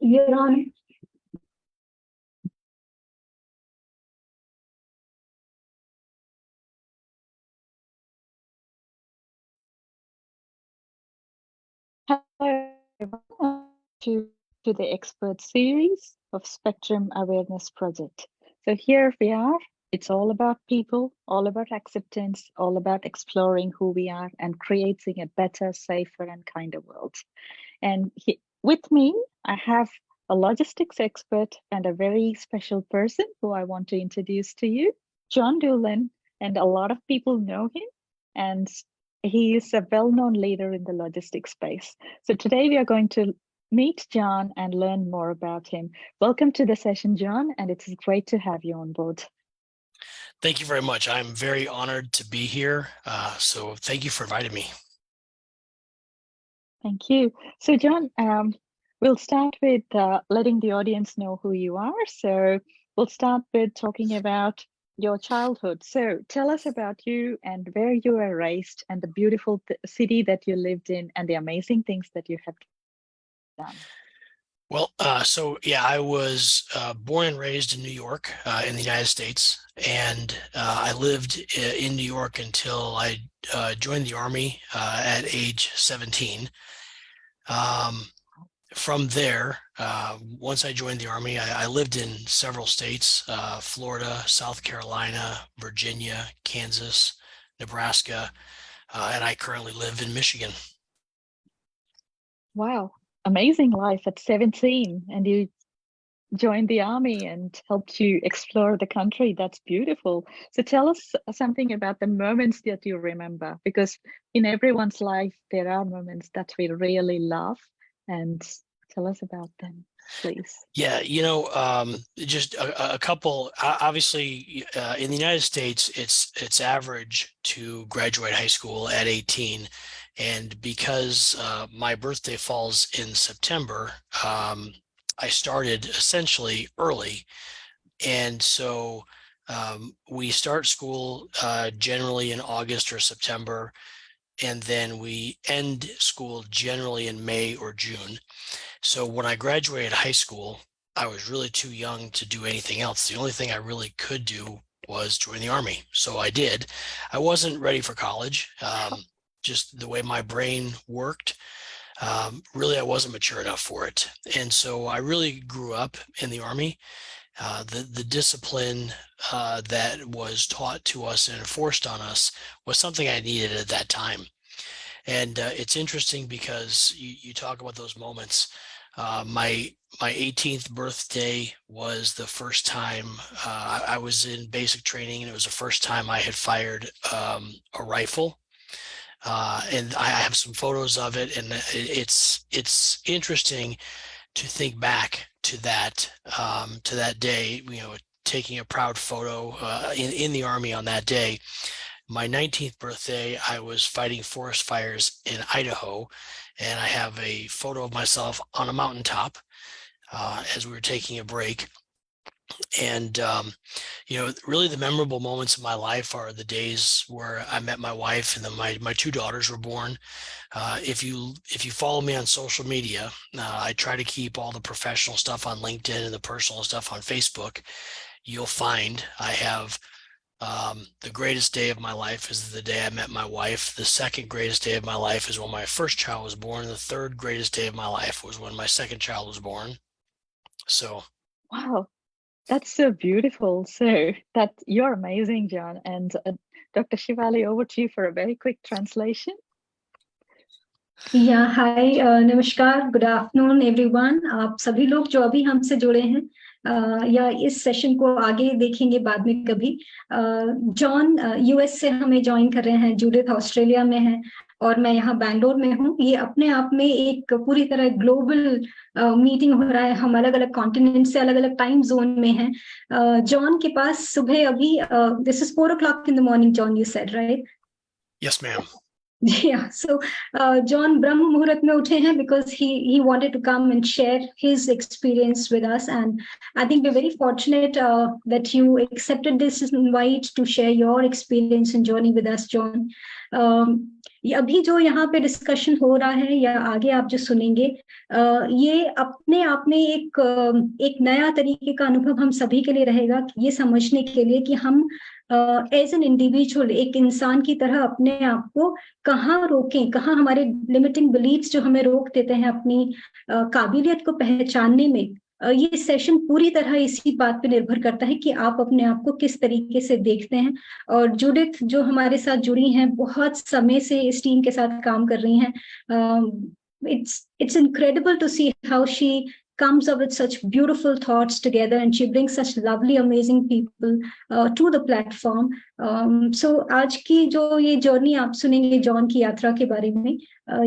You're on. Hello, everyone, to the expert series of Spectrum Awareness Project. So here we are. It's all about people, all about acceptance, all about exploring who we are and creating a better, safer, and kinder world. And with me, I have a logistics expert and a very special person who I want to introduce to you, Jon Doolen, and a lot of people know him. And he is a well-known leader in the logistics space. So today we are going to meet Jon and learn more about him. Welcome to the session, Jon, and it's great to have you on board. Thank you very much. I'm very honored to be here. So thank you for inviting me. Thank you. So Jon, we'll start with letting the audience know who you are. So we'll start with talking about your childhood. So tell us about you and where you were raised and the beautiful city that you lived in and the amazing things that you have done. Well, I was born and raised in New York in the United States, and I lived in New York until I joined the Army at age 17. From there, once I joined the Army, I lived in several states, Florida, South Carolina, Virginia, Kansas, Nebraska, and I currently live in Michigan. Wow, amazing life at 17, and you joined the Army and helped you explore the country. That's beautiful. So tell us something about the moments that you remember, because in everyone's life, there are moments that we really love, and tell us about them, please. Yeah, just a couple. Obviously, in the United States, it's average to graduate high school at 18. And because my birthday falls in September, I started essentially early. And so we start school generally in August or September, and then we end school generally in May or June. So when I graduated high school, I was really too young to do anything else. The only thing I really could do was join the Army. So I did. I wasn't ready for college. Just the way my brain worked, really, I wasn't mature enough for it. And so I really grew up in the Army. The discipline that was taught to us and enforced on us was something I needed at that time. And it's interesting because you talk about those moments. My 18th birthday was the first time I was in basic training, and it was the first time I had fired a rifle. And I have some photos of it, and it's interesting to think back to that day. Taking a proud photo in the Army on that day. My 19th birthday, I was fighting forest fires in Idaho, and I have a photo of myself on a mountaintop as we were taking a break. And, really the memorable moments of my life are the days where I met my wife, and then my two daughters were born. If you follow me on social media, I try to keep all the professional stuff on LinkedIn and the personal stuff on Facebook. You'll find I have the greatest day of my life is the day I met my wife. The second greatest day of my life is when my first child was born. The third greatest day of my life was when my second child was born. So. Wow. That's so beautiful. So you're amazing, Jon. And Dr. Shivali, over to you for a very quick translation. Yeah, hi, नमस्कार, good afternoon, everyone. आप सभी लोग जो अभी हमसे जुड़े हैं या इस सेशन को आगे देखेंगे बाद में कभी. जॉन यूएस से हमें ज्वाइन कर रहे हैं, जूडिथ ऑस्ट्रेलिया में है और मैं यहाँ बैंगलोर में हूँ. ये अपने आप में एक पूरी तरह ग्लोबल मीटिंग हो रहा है. हम अलग अलग कॉन्टिनेंट से अलग अलग टाइम जोन में हैं. जॉन के पास सुबह अभी this is 4 o'clock in the morning, John, you said, right? Yes, ma'am. Yeah, so John Brahma Muhurat mein uthe hain because he wanted to come and share his experience with us, and I think we're very fortunate that you accepted this invite to share your experience and journey with us, John. ये अभी जो यहाँ पे discussion हो रहा है या आगे आप जो सुनेंगे, ये अपने आप में एक नया तरीके का अनुभव हम सभी के लिए रहेगा, ये समझने के लिए कि हम एज एन इंडिविजुअल, एक इंसान की तरह अपने आप को कहाँ रोकें, कहाँ हमारे लिमिटिंग बिलीफ्स जो हमें रोक देते हैं अपनी काबिलियत को पहचानने में। ये सेशन पूरी तरह इसी बात पे निर्भर करता है कि आप अपने आप को किस तरीके से देखते हैं। और जूडिथ जो हमारे साथ जुड़ी हैं, बहुत समय से इस टीम के साथ काम कर रही हैं। It's incredible to see how she comes up with such beautiful thoughts together, and she brings such lovely, amazing people to the platform. So आज की जो ये जर्नी आप सुनेंगे जॉन की यात्रा के बारे में,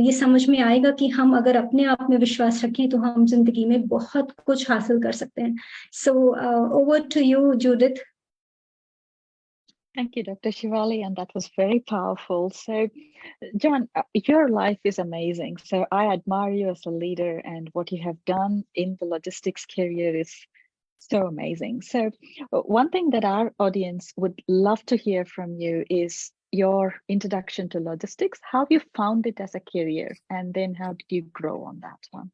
ये समझ में आएगा कि हम अगर अपने आप में विश्वास रखें तो हम जिंदगी में बहुत कुछ हासिल कर सकते हैं। So over to you, Judith. Thank you, Dr. Shivali, and that was very powerful. So, Jon, your life is amazing. So I admire you as a leader, and what you have done in the logistics career is so amazing. So one thing that our audience would love to hear from you is your introduction to logistics, how you found it as a career, and then how did you grow on that one?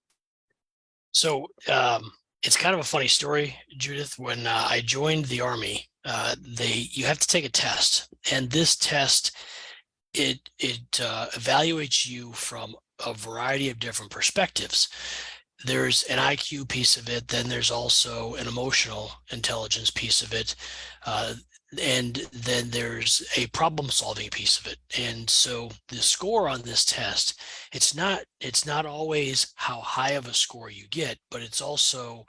So it's kind of a funny story, Judith. When I joined the Army, you have to take a test, and this test it evaluates you from a variety of different perspectives. There's an IQ piece of it, then there's also an emotional intelligence piece of it, and then there's a problem-solving piece of it. And so the score on this test, it's not always how high of a score you get, but it's also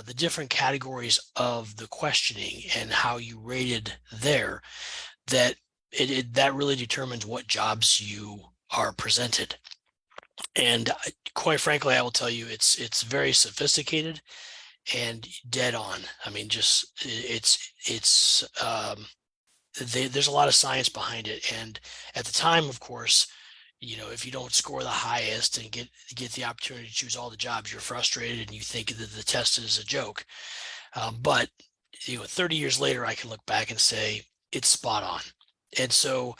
the different categories of the questioning and how you rated there, that that really determines what jobs you are presented. And quite frankly, I will tell you, it's very sophisticated and dead on. I mean, just there's a lot of science behind it. And at the time, of course, you know, if you don't score the highest and get the opportunity to choose all the jobs, you're frustrated and you think that the test is a joke. But you know, 30 years later, I can look back and say it's spot on. And so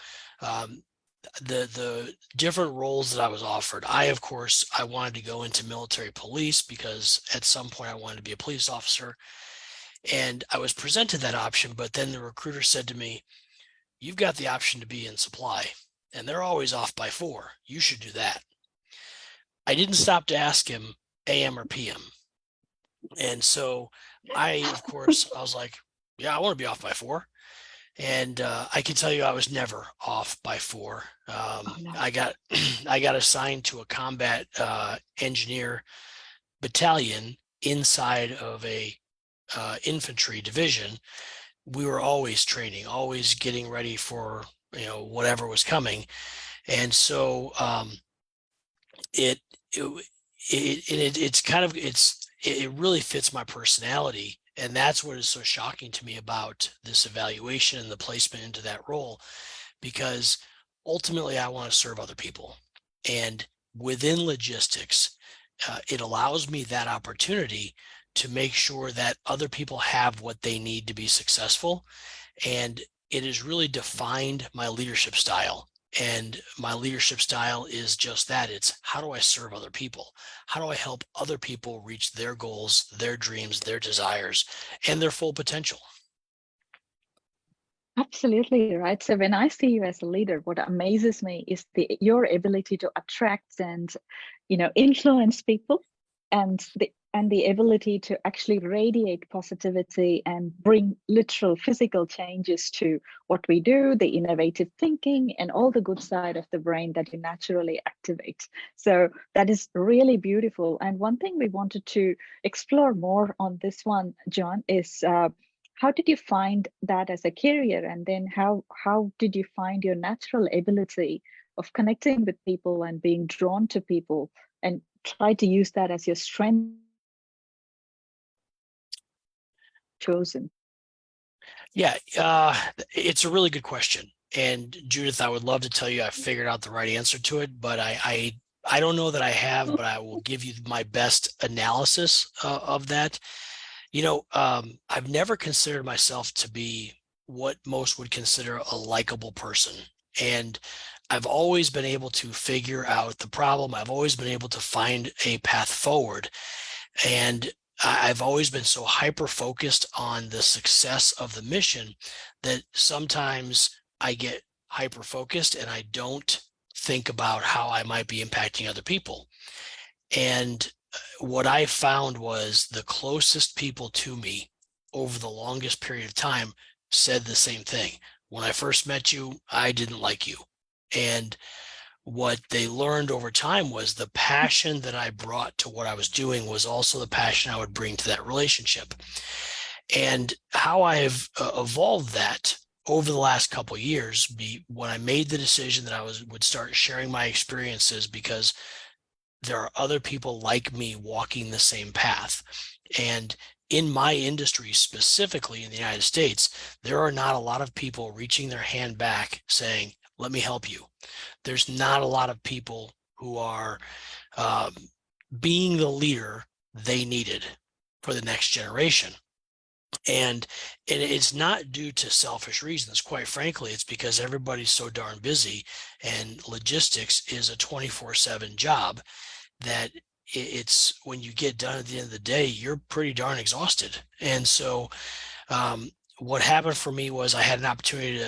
the different roles that I was offered, of course, I wanted to go into military police because at some point I wanted to be a police officer. And I was presented that option, but then the recruiter said to me, "You've got the option to be in supply, and they're always off by 4. You should do that." I didn't stop to ask him AM or PM. And so of course, I was like, yeah, I want to be off by 4. And I can tell you I was never off by 4. No. I got assigned to a combat engineer battalion inside of a infantry division. We were always training, always getting ready for, you know, whatever was coming. And so it really fits my personality. And that's what is so shocking to me about this evaluation and the placement into that role, because ultimately I want to serve other people. And within logistics, it allows me that opportunity to make sure that other people have what they need to be successful. And it has really defined my leadership style. And my leadership style is just that. It's how do I serve other people? How do I help other people reach their goals, their dreams, their desires, and their full potential? Absolutely right. So when I see you as a leader, what amazes me is your ability to attract and, you know, influence people, and the ability to actually radiate positivity and bring literal physical changes to what we do, the innovative thinking and all the good side of the brain that you naturally activate. So that is really beautiful. And one thing we wanted to explore more on this one, Jon, is how did you find that as a career? And then how did you find your natural ability of connecting with people and being drawn to people and try to use that as your strength chosen? Yeah, it's a really good question. And Judith, I would love to tell you I figured out the right answer to it, but I don't know that I have, but I will give you my best analysis of that. You know, I've never considered myself to be what most would consider a likable person. And I've always been able to figure out the problem. I've always been able to find a path forward. And I've always been so hyper-focused on the success of the mission that sometimes I get hyper-focused and I don't think about how I might be impacting other people. And what I found was the closest people to me over the longest period of time said the same thing. When I first met you, I didn't like you. And what they learned over time was the passion that I brought to what I was doing was also the passion I would bring to that relationship. And how I have evolved that over the last couple of years, when I made the decision that I would start sharing my experiences, because there are other people like me walking the same path. And in my industry, specifically in the United States, there are not a lot of people reaching their hand back saying, let me help you. There's not a lot of people who are being the leader they needed for the next generation. And it's not due to selfish reasons. Quite frankly, it's because everybody's so darn busy, and logistics is a 24/7 job that it's when you get done at the end of the day, you're pretty darn exhausted. And so what happened for me was I had an opportunity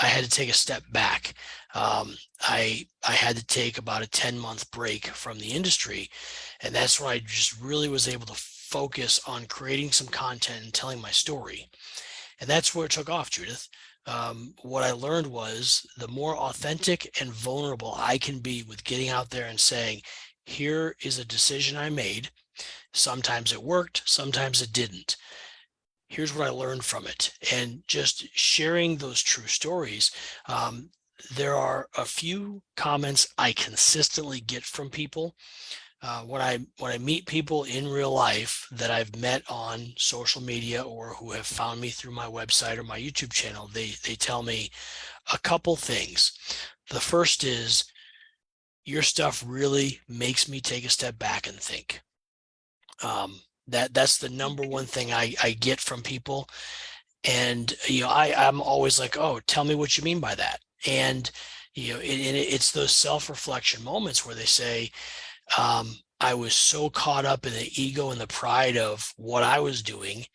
I had to take a step back. I had to take about a 10-month break from the industry. And that's when I just really was able to focus on creating some content and telling my story. And that's where it took off, Judith. What I learned was the more authentic and vulnerable I can be with getting out there and saying, here is a decision I made. Sometimes it worked, sometimes it didn't. Here's what I learned from it. And just sharing those true stories. There are a few comments I consistently get from people. When I meet people in real life that I've met on social media or who have found me through my website or my YouTube channel, they tell me a couple things. The first is, your stuff really makes me take a step back and think. That's the number one thing I get from people. And, I'm always like, oh, tell me what you mean by that. And, it's those self-reflection moments where they say, I was so caught up in the ego and the pride of what I was doing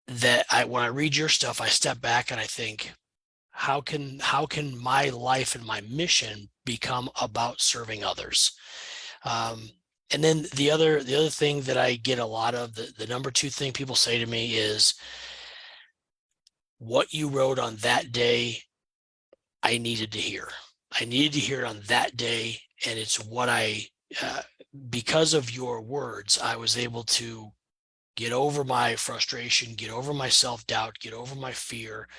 that when I read your stuff, I step back and I think, how can my life and my mission become about serving others? And then the other thing that I get a lot of, the number two thing people say to me is, what you wrote on that day, I needed to hear. I needed to hear it on that day. And it's what because of your words, I was able to get over my frustration, get over my self-doubt, get over my fear.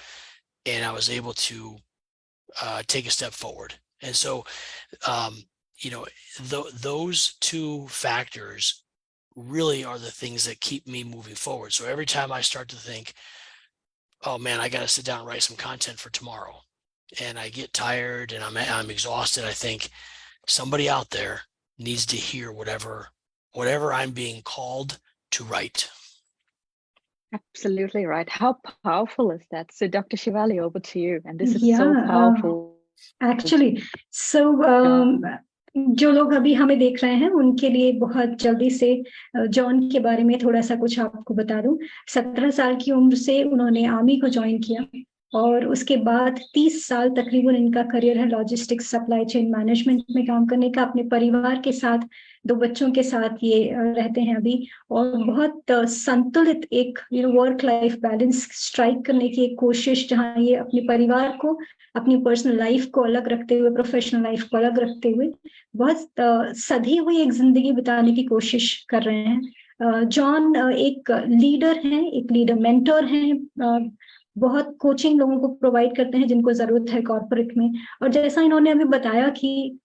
And I was able to take a step forward. And so, those two factors really are the things that keep me moving forward. So every time I start to think, oh man, I got to sit down and write some content for tomorrow, and I get tired and I'm exhausted, I think somebody out there needs to hear whatever I'm being called to write. Absolutely right. How powerful is that? So Dr. Shivali, over to you. And this is so powerful. Actually, so जो लोग अभी हमें देख रहे हैं उनके लिए बहुत जल्दी से जॉन के बारे में थोड़ा सा कुछ आपको बता दूं। 17 साल की उम्र से उन्होंने आर्मी को ज्वाइन किया और उसके बाद 30 साल तकरीबन इनका करियर है लॉजिस्टिक्स सप्लाई चेन मैनेजमेंट में काम करने का। अपने परिवार के साथ 2 बच्चों के साथ ये रहते हैं अभी, और बहुत संतुलित एक वर्क लाइफ बैलेंस स्ट्राइक करने की एक कोशिश, जहां ये अपने परिवार को, अपनी पर्सनल लाइफ को अलग रखते हुए, प्रोफेशनल लाइफ को अलग रखते हुए बहुत सधी हुई एक जिंदगी बिताने की कोशिश कर रहे हैं। जॉन एक लीडर हैं, एक लीडर मेंटर हैं, बहुत कोचिंग लोगों को प्रोवाइड करते हैं जिनको जरूरत है कॉर्पोरेट में। और जैसा इन्होंने अभी बताया कि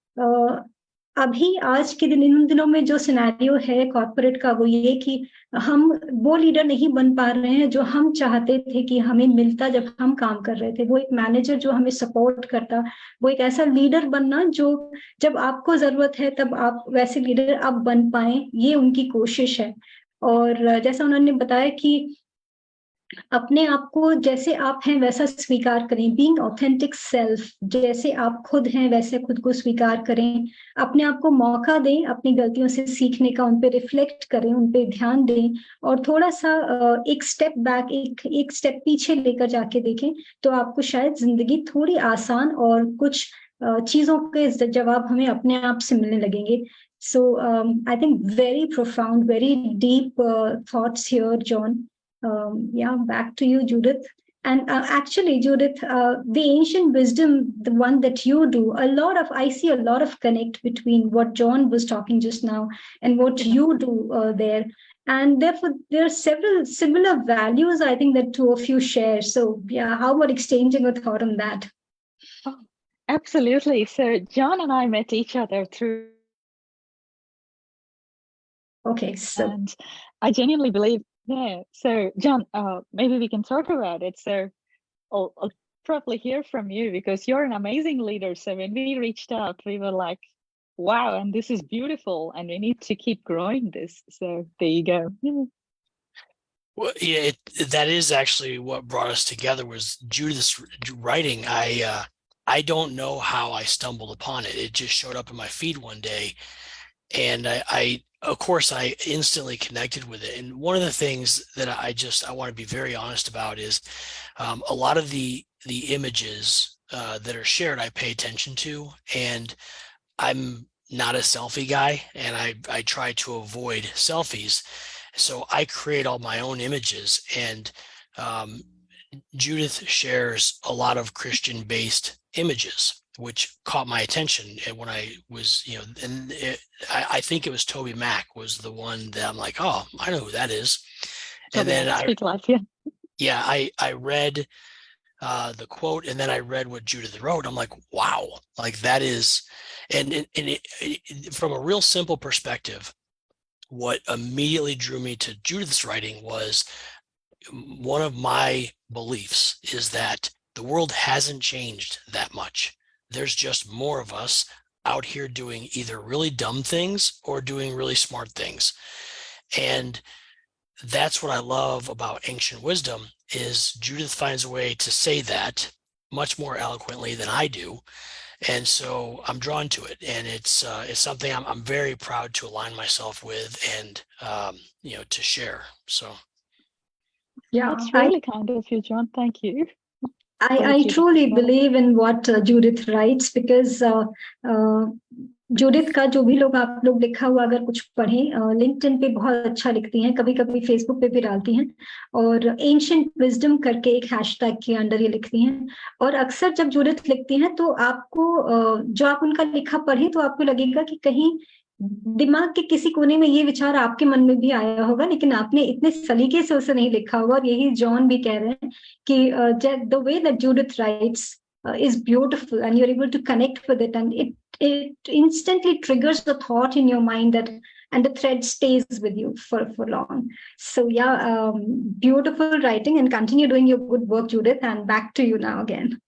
अभी आज के दिन, इन दिनों में जो सिनेरियो है कॉर्पोरेट का, वो ये कि हम वो लीडर नहीं बन पा रहे हैं जो हम चाहते थे कि हमें मिलता जब हम काम कर रहे थे। वो एक मैनेजर जो हमें सपोर्ट करता, वो एक ऐसा लीडर बनना जो जब आपको जरूरत है तब आप वैसे लीडर आप बन पाए, ये उनकी कोशिश है। और जैसा उन्होंने बताया कि अपने आप को जैसे आप हैं वैसा स्वीकार करें, बीइंग ऑथेंटिक सेल्फ, जैसे आप खुद हैं वैसे खुद को स्वीकार करें, अपने आप को मौका दें अपनी गलतियों से सीखने का, उन पे रिफ्लेक्ट करें, उन पे ध्यान दें, और थोड़ा सा एक स्टेप बैक, एक स्टेप पीछे लेकर जाके देखें, तो आपको शायद जिंदगी थोड़ी आसान और कुछ चीजों के जवाब हमें अपने आप से मिलने लगेंगे. So I think very profound, very deep thoughts here, John. Yeah, back to you, Judith. And actually, Judith, the ancient wisdom, the one that you do, I see a lot of connect between what John was talking just now and what you do there. And therefore, there are several similar values, I think, that two of you share. So, yeah, how about exchanging a thought on that? Oh, absolutely. So John and I met each other through. Okay, so. And I genuinely believe, yeah. So John, maybe we can talk about it. So I'll probably hear from you because you're an amazing leader. So when we reached out, we were like, wow, and this is beautiful, and we need to keep growing this. So there you go. Well, yeah, that is actually what brought us together, was Judith's writing. I don't know how I stumbled upon it. It just showed up in my feed one day, and I of course I instantly connected with it. And one of the things that I want to be very honest about is a lot of the images that are shared I pay attention to, and I'm not a selfie guy, and I try to avoid selfies. So I create all my own images, and Judith shares a lot of Christian-based images, which caught my attention. And when I was, and I think it was Toby Mac was the one that I'm like, oh, I know who that is. And then I read the quote, and then I read what Judith wrote. I'm like, wow, like that is, and from a real simple perspective, what immediately drew me to Judith's writing was one of my beliefs is that the world hasn't changed that much. There's just more of us out here doing either really dumb things or doing really smart things. And that's what I love about ancient wisdom, is Judith finds a way to say that much more eloquently than I do. And so I'm drawn to it, and it's something I'm very proud to align myself with, and to share. So, yeah, that's really kind of you, John. Thank you. I truly believe in what Judith writes, because Judith का जो भी आप लोग लिखा हुआ अगर कुछ पढ़ें, लिंक्डइन पे बहुत अच्छा लिखती हैं, कभी कभी फेसबुक पे भी डालती हैं, और एंशिएंट विजडम करके एक हैशटैग के अंडर ये लिखती हैं. और अक्सर जब जूडिथ लिखती हैं तो आपको जो आप उनका लिखा पढ़े तो आपको लगेगा कि कहीं दिमाग के किसी कोने में ये विचार आपके मन में भी आया होगा, लेकिन आपने इतने सलीके से उसे नहीं लिखा होगा. और यही जॉन भी कह रहे हैं कि the way that Judith rights is beautiful, and you're able to connect with it, and it instantly triggers the thought in your mind, that and the thread stays with you for long. So yeah, beautiful writing, and continue doing your good work, Judith. And back to you now again.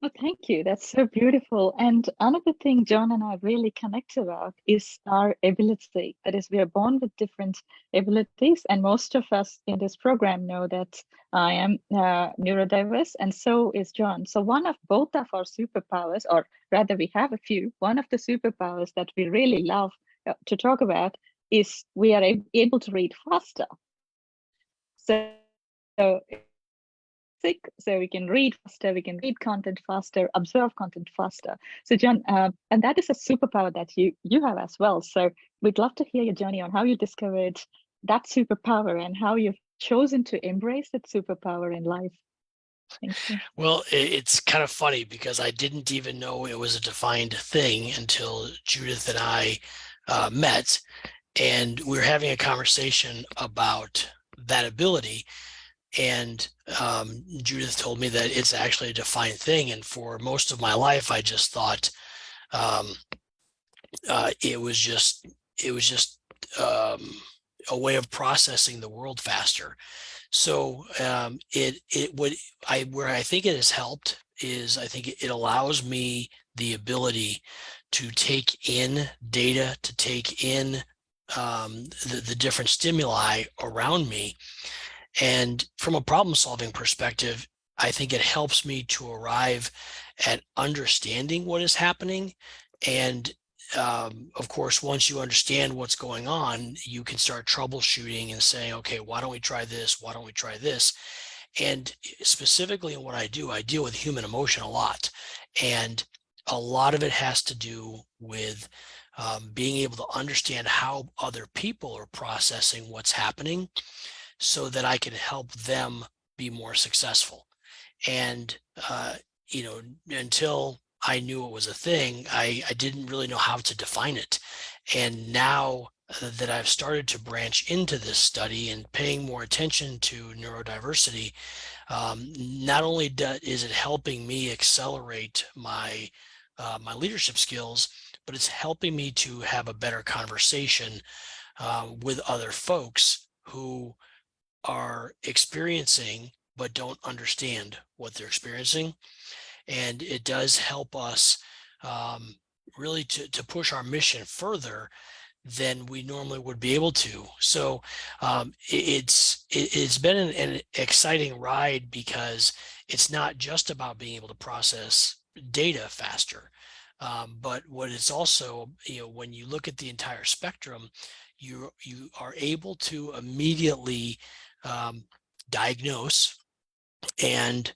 Well, thank you. That's so beautiful. And another thing John and I really connect about is our ability. That is, we are born with different abilities, and most of us in this program know that I am neurodiverse, and so is John. So both of our superpowers, or rather we have a few, one of the superpowers that we really love to talk about is we are able to read faster. So we can read faster, we can read content faster, observe content faster. So John, and that is a superpower that you have as well. So we'd love to hear your journey on how you discovered that superpower and how you've chosen to embrace that superpower in life. Thank you. Well, it's kind of funny because I didn't even know it was a defined thing until Judith and I met, and we were having a conversation about that ability. And Judith told me that it's actually a defined thing. And for most of my life, I just thought it was just a way of processing the world faster. So where I think it has helped is I think it allows me the ability to take in data, to take in the different stimuli around me, And from a problem-solving perspective, I think it helps me to arrive at understanding what is happening. And of course, once you understand what's going on, you can start troubleshooting and saying, okay, why don't we try this? Why don't we try this? And specifically in what I deal with human emotion a lot. And a lot of it has to do with being able to understand how other people are processing what's happening so that I can help them be more successful. And, until I knew it was a thing, I didn't really know how to define it. And now that I've started to branch into this study and paying more attention to neurodiversity, not only is it helping me accelerate my leadership skills, but it's helping me to have a better conversation with other folks who are experiencing but don't understand what they're experiencing. And it does help us really to push our mission further than we normally would be able to. So it's been an exciting ride, because it's not just about being able to process data faster, but what it's also, when you look at the entire spectrum, you are able to immediately diagnose and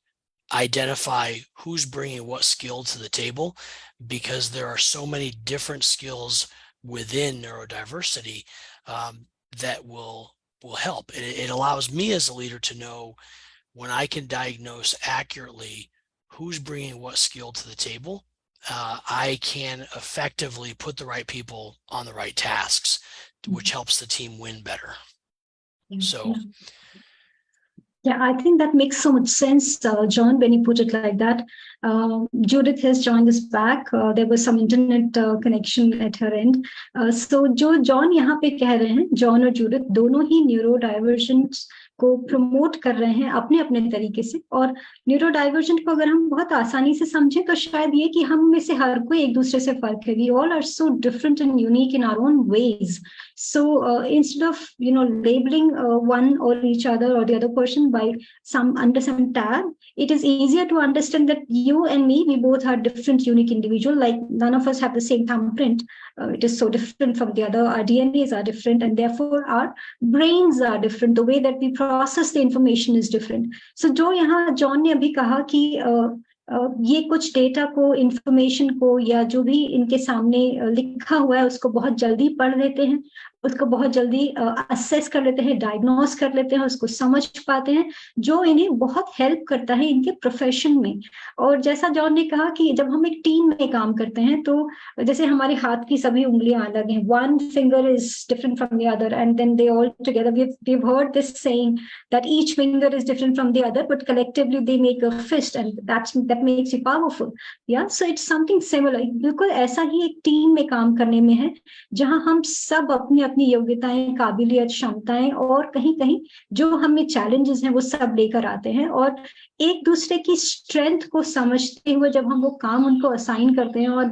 identify who's bringing what skill to the table, because there are so many different skills within neurodiversity that will help. It allows me as a leader to know when I can diagnose accurately who's bringing what skill to the table. I can effectively put the right people on the right tasks, which helps the team win better. So. Yeah, I think that makes so much sense, John, when you put it like that. Judith has joined us back. There was some internet connection at her end. So जो John यहाँ पे कह रहे हैं, John और Judith दोनों ही न्यूरोडाइवर्जेंस को promote कर रहे हैं अपने अपने तरीके से. और न्यूरोडाइवर्जेंट को अगर हम बहुत आसानी से समझें तो शायद ये कि हम में से हर कोई एक दूसरे से फर्क है. We all are so different and unique in our own ways. So instead of labeling one or each other or the other person by under some tag, it is easier to understand that you and me, we both are different, unique individual. Like none of us have the same thumbprint. It is so different from the other. Our DNAs are different, and therefore our brains are different. The way that we process the information is different. So जो यहाँ John ने अभी कहा कि ये कुछ data को, information को, या जो भी इनके सामने लिखा हुआ है उसको बहुत जल्दी पढ़ लेते हैं, उसको बहुत जल्दी असेस कर लेते हैं, डायग्नोस कर लेते हैं, उसको समझ पाते हैं, जो इन्हें बहुत हेल्प करता है इनके प्रोफेशन में. और जैसा जॉन ने कहा कि जब हम एक टीम में काम करते हैं तो जैसे हमारे हाथ की सभी उंगलियां अलग हैं, one finger is different from the other, and then they all together, we've heard this saying that each finger is different from the other, but collectively they make a fist, and that makes you powerful. Yeah, so it's something similar. बिल्कुल ऐसा ही एक team में काम करने में है, जहां हम सब अपनी अपनी योग्यताएं, काबिलियत, क्षमताएं और कहीं कहीं जो हमें चैलेंजेस हैं वो सब लेकर आते हैं, और एक दूसरे की स्ट्रेंथ को समझते हुए जब हम वो काम उनको असाइन करते हैं, और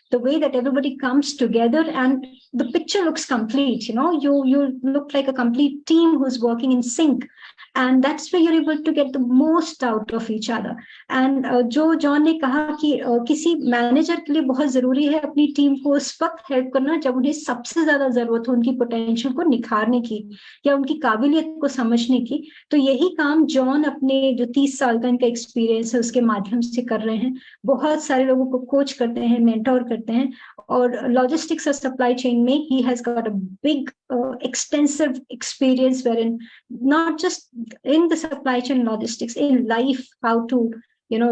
the way that everybody comes together and the picture looks complete, you look like a complete team who's working in sync, and that's where you're able to get the most out of each other. And जो John ने कहा कि किसी manager के लिए बहुत जरूरी है अपनी टीम को उस वक्त हेल्प करना जब उन्हें सबसे ज्यादा जरूरत हो उनकी पोटेंशियल को निखारने की या उनकी काबिलियत को समझने की. तो यही काम जॉन अपने जो 30 साल का इनका एक्सपीरियंस है उसके माध्यम से कर रहे हैं. बहुत सारे लोगों को कोच करते हैं, मेंटोर करते हैं, और लॉजिस्टिक्स और सप्लाई चेन में he has got a big extensive experience wherein not just in the supply chain logistics, in life, how to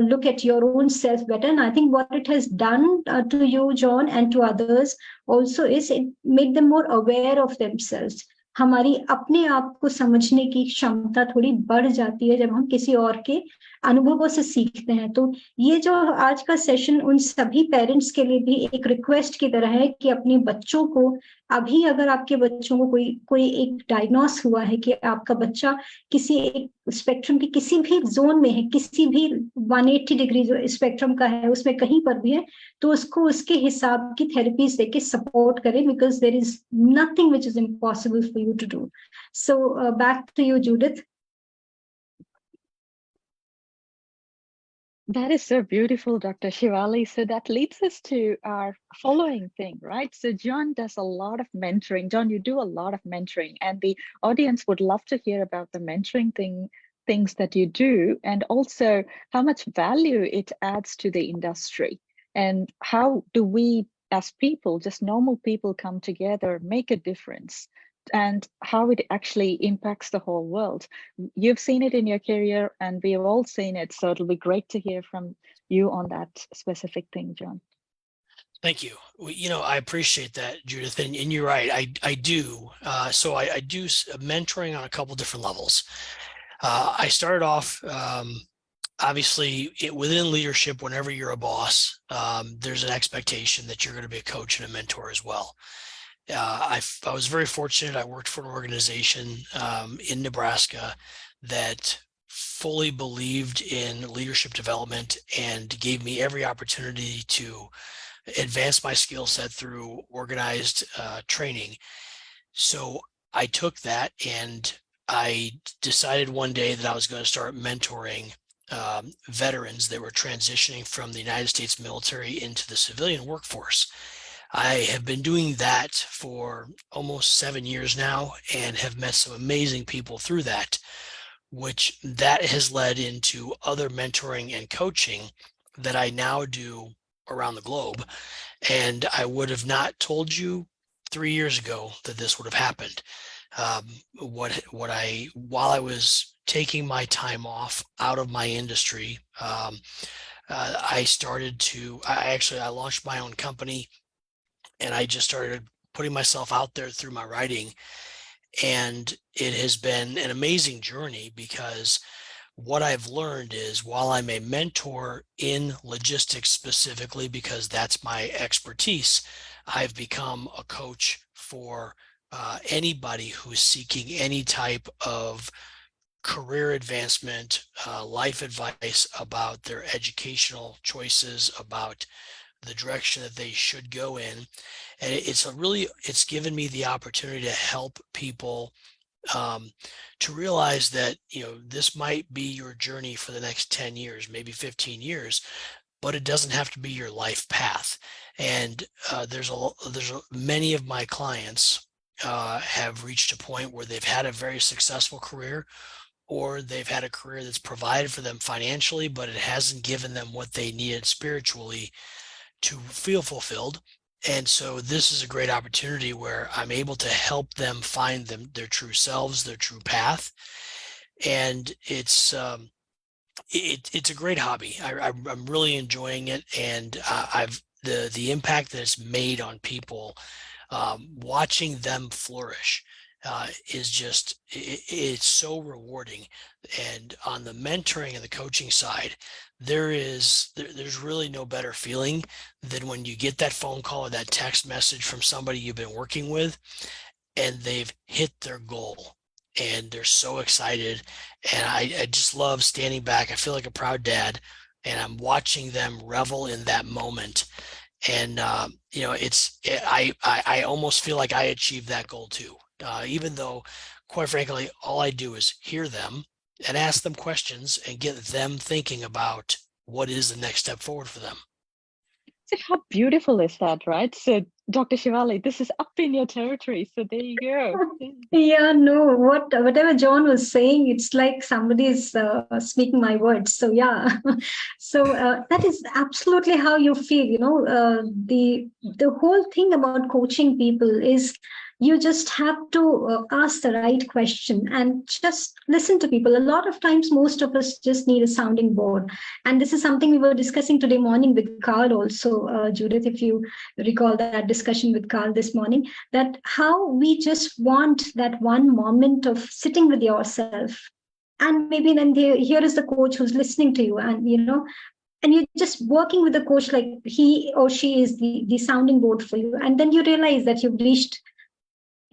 look at your own self better. And I think what it has done to you, John, and to others also is it made them more aware of themselves. हमारी अपने आप को समझने की क्षमता थोड़ी बढ़ जाती है जब हम किसी और के अनुभवों से सीखते हैं. तो ये जो आज का सेशन उन सभी पेरेंट्स के लिए भी एक रिक्वेस्ट की तरह है कि अपने बच्चों को, अभी अगर आपके बच्चों को कोई एक डायग्नोस हुआ है कि आपका बच्चा किसी एक स्पेक्ट्रम की किसी भी जोन में है, किसी भी 180 डिग्री जो स्पेक्ट्रम का है उसमें कहीं पर भी है, तो उसको उसके हिसाब की थेरेपीज देके सपोर्ट करें, because there is nothing which is impossible for you to do. So back to you, Judith. That is so beautiful, Dr. Shivali. So that leads us to our following thing, right? So Jon does a lot of mentoring. Jon, you do a lot of mentoring, and the audience would love to hear about the mentoring things that you do, and also how much value it adds to the industry. And how do we, as people, just normal people, come together, make a difference, and how it actually impacts the whole world. You've seen it in your career, and we've all seen it. So it'll be great to hear from you on that specific thing, Jon. Thank you. I appreciate that, Judith, and you're right. I do. So I do mentoring on a couple different levels. I started off, obviously, within leadership. Whenever you're a boss, there's an expectation that you're going to be a coach and a mentor as well. I was very fortunate. I worked for an organization in Nebraska that fully believed in leadership development and gave me every opportunity to advance my skill set through organized training. So I took that, and I decided one day that I was going to start mentoring veterans that were transitioning from the United States military into the civilian workforce. I have been doing that for almost 7 years now, and have met some amazing people through that, which that has led into other mentoring and coaching that I now do around the globe. And I would have not told you 3 years ago that this would have happened. While I was taking my time off out of my industry, I launched my own company, and I just started putting myself out there through my writing. And it has been an amazing journey, because what I've learned is, while I'm a mentor in logistics specifically, because that's my expertise, I've become a coach for anybody who's seeking any type of career advancement, life advice about their educational choices, about the direction that they should go in. And it's given me the opportunity to help people to realize that, this might be your journey for the next 10 years, maybe 15 years, but it doesn't have to be your life path. And there's many of my clients have reached a point where they've had a very successful career, or they've had a career that's provided for them financially, but it hasn't given them what they needed spiritually to feel fulfilled. And so this is a great opportunity where I'm able to help them find their true selves, their true path. And it's a great hobby. I'm really enjoying it. And the impact that it's made on people, watching them flourish, is just, it's so rewarding. And on the mentoring and the coaching side, there's really no better feeling than when you get that phone call or that text message from somebody you've been working with, and they've hit their goal, and they're so excited. And I just love standing back. I feel like a proud dad, and I'm watching them revel in that moment. And I almost feel like I achieved that goal too. Even though, quite frankly, all I do is hear them and ask them questions and get them thinking about what is the next step forward for them. So how beautiful is that, right? So Dr. Shivali, this is up in your territory. So there you go. Yeah, no, whatever Jon was saying, it's like somebody is speaking my words. So yeah, so that is absolutely how you feel. The whole thing about coaching people is, you just have to ask the right question and just listen to people. A lot of times, most of us just need a sounding board. And this is something we were discussing today morning with Carl also, Judith, if you recall that discussion with Carl this morning, that how we just want that one moment of sitting with yourself. And maybe then here is the coach who's listening to you, and and you're just working with the coach like he or she is the sounding board for you. And then you realize that you've reached,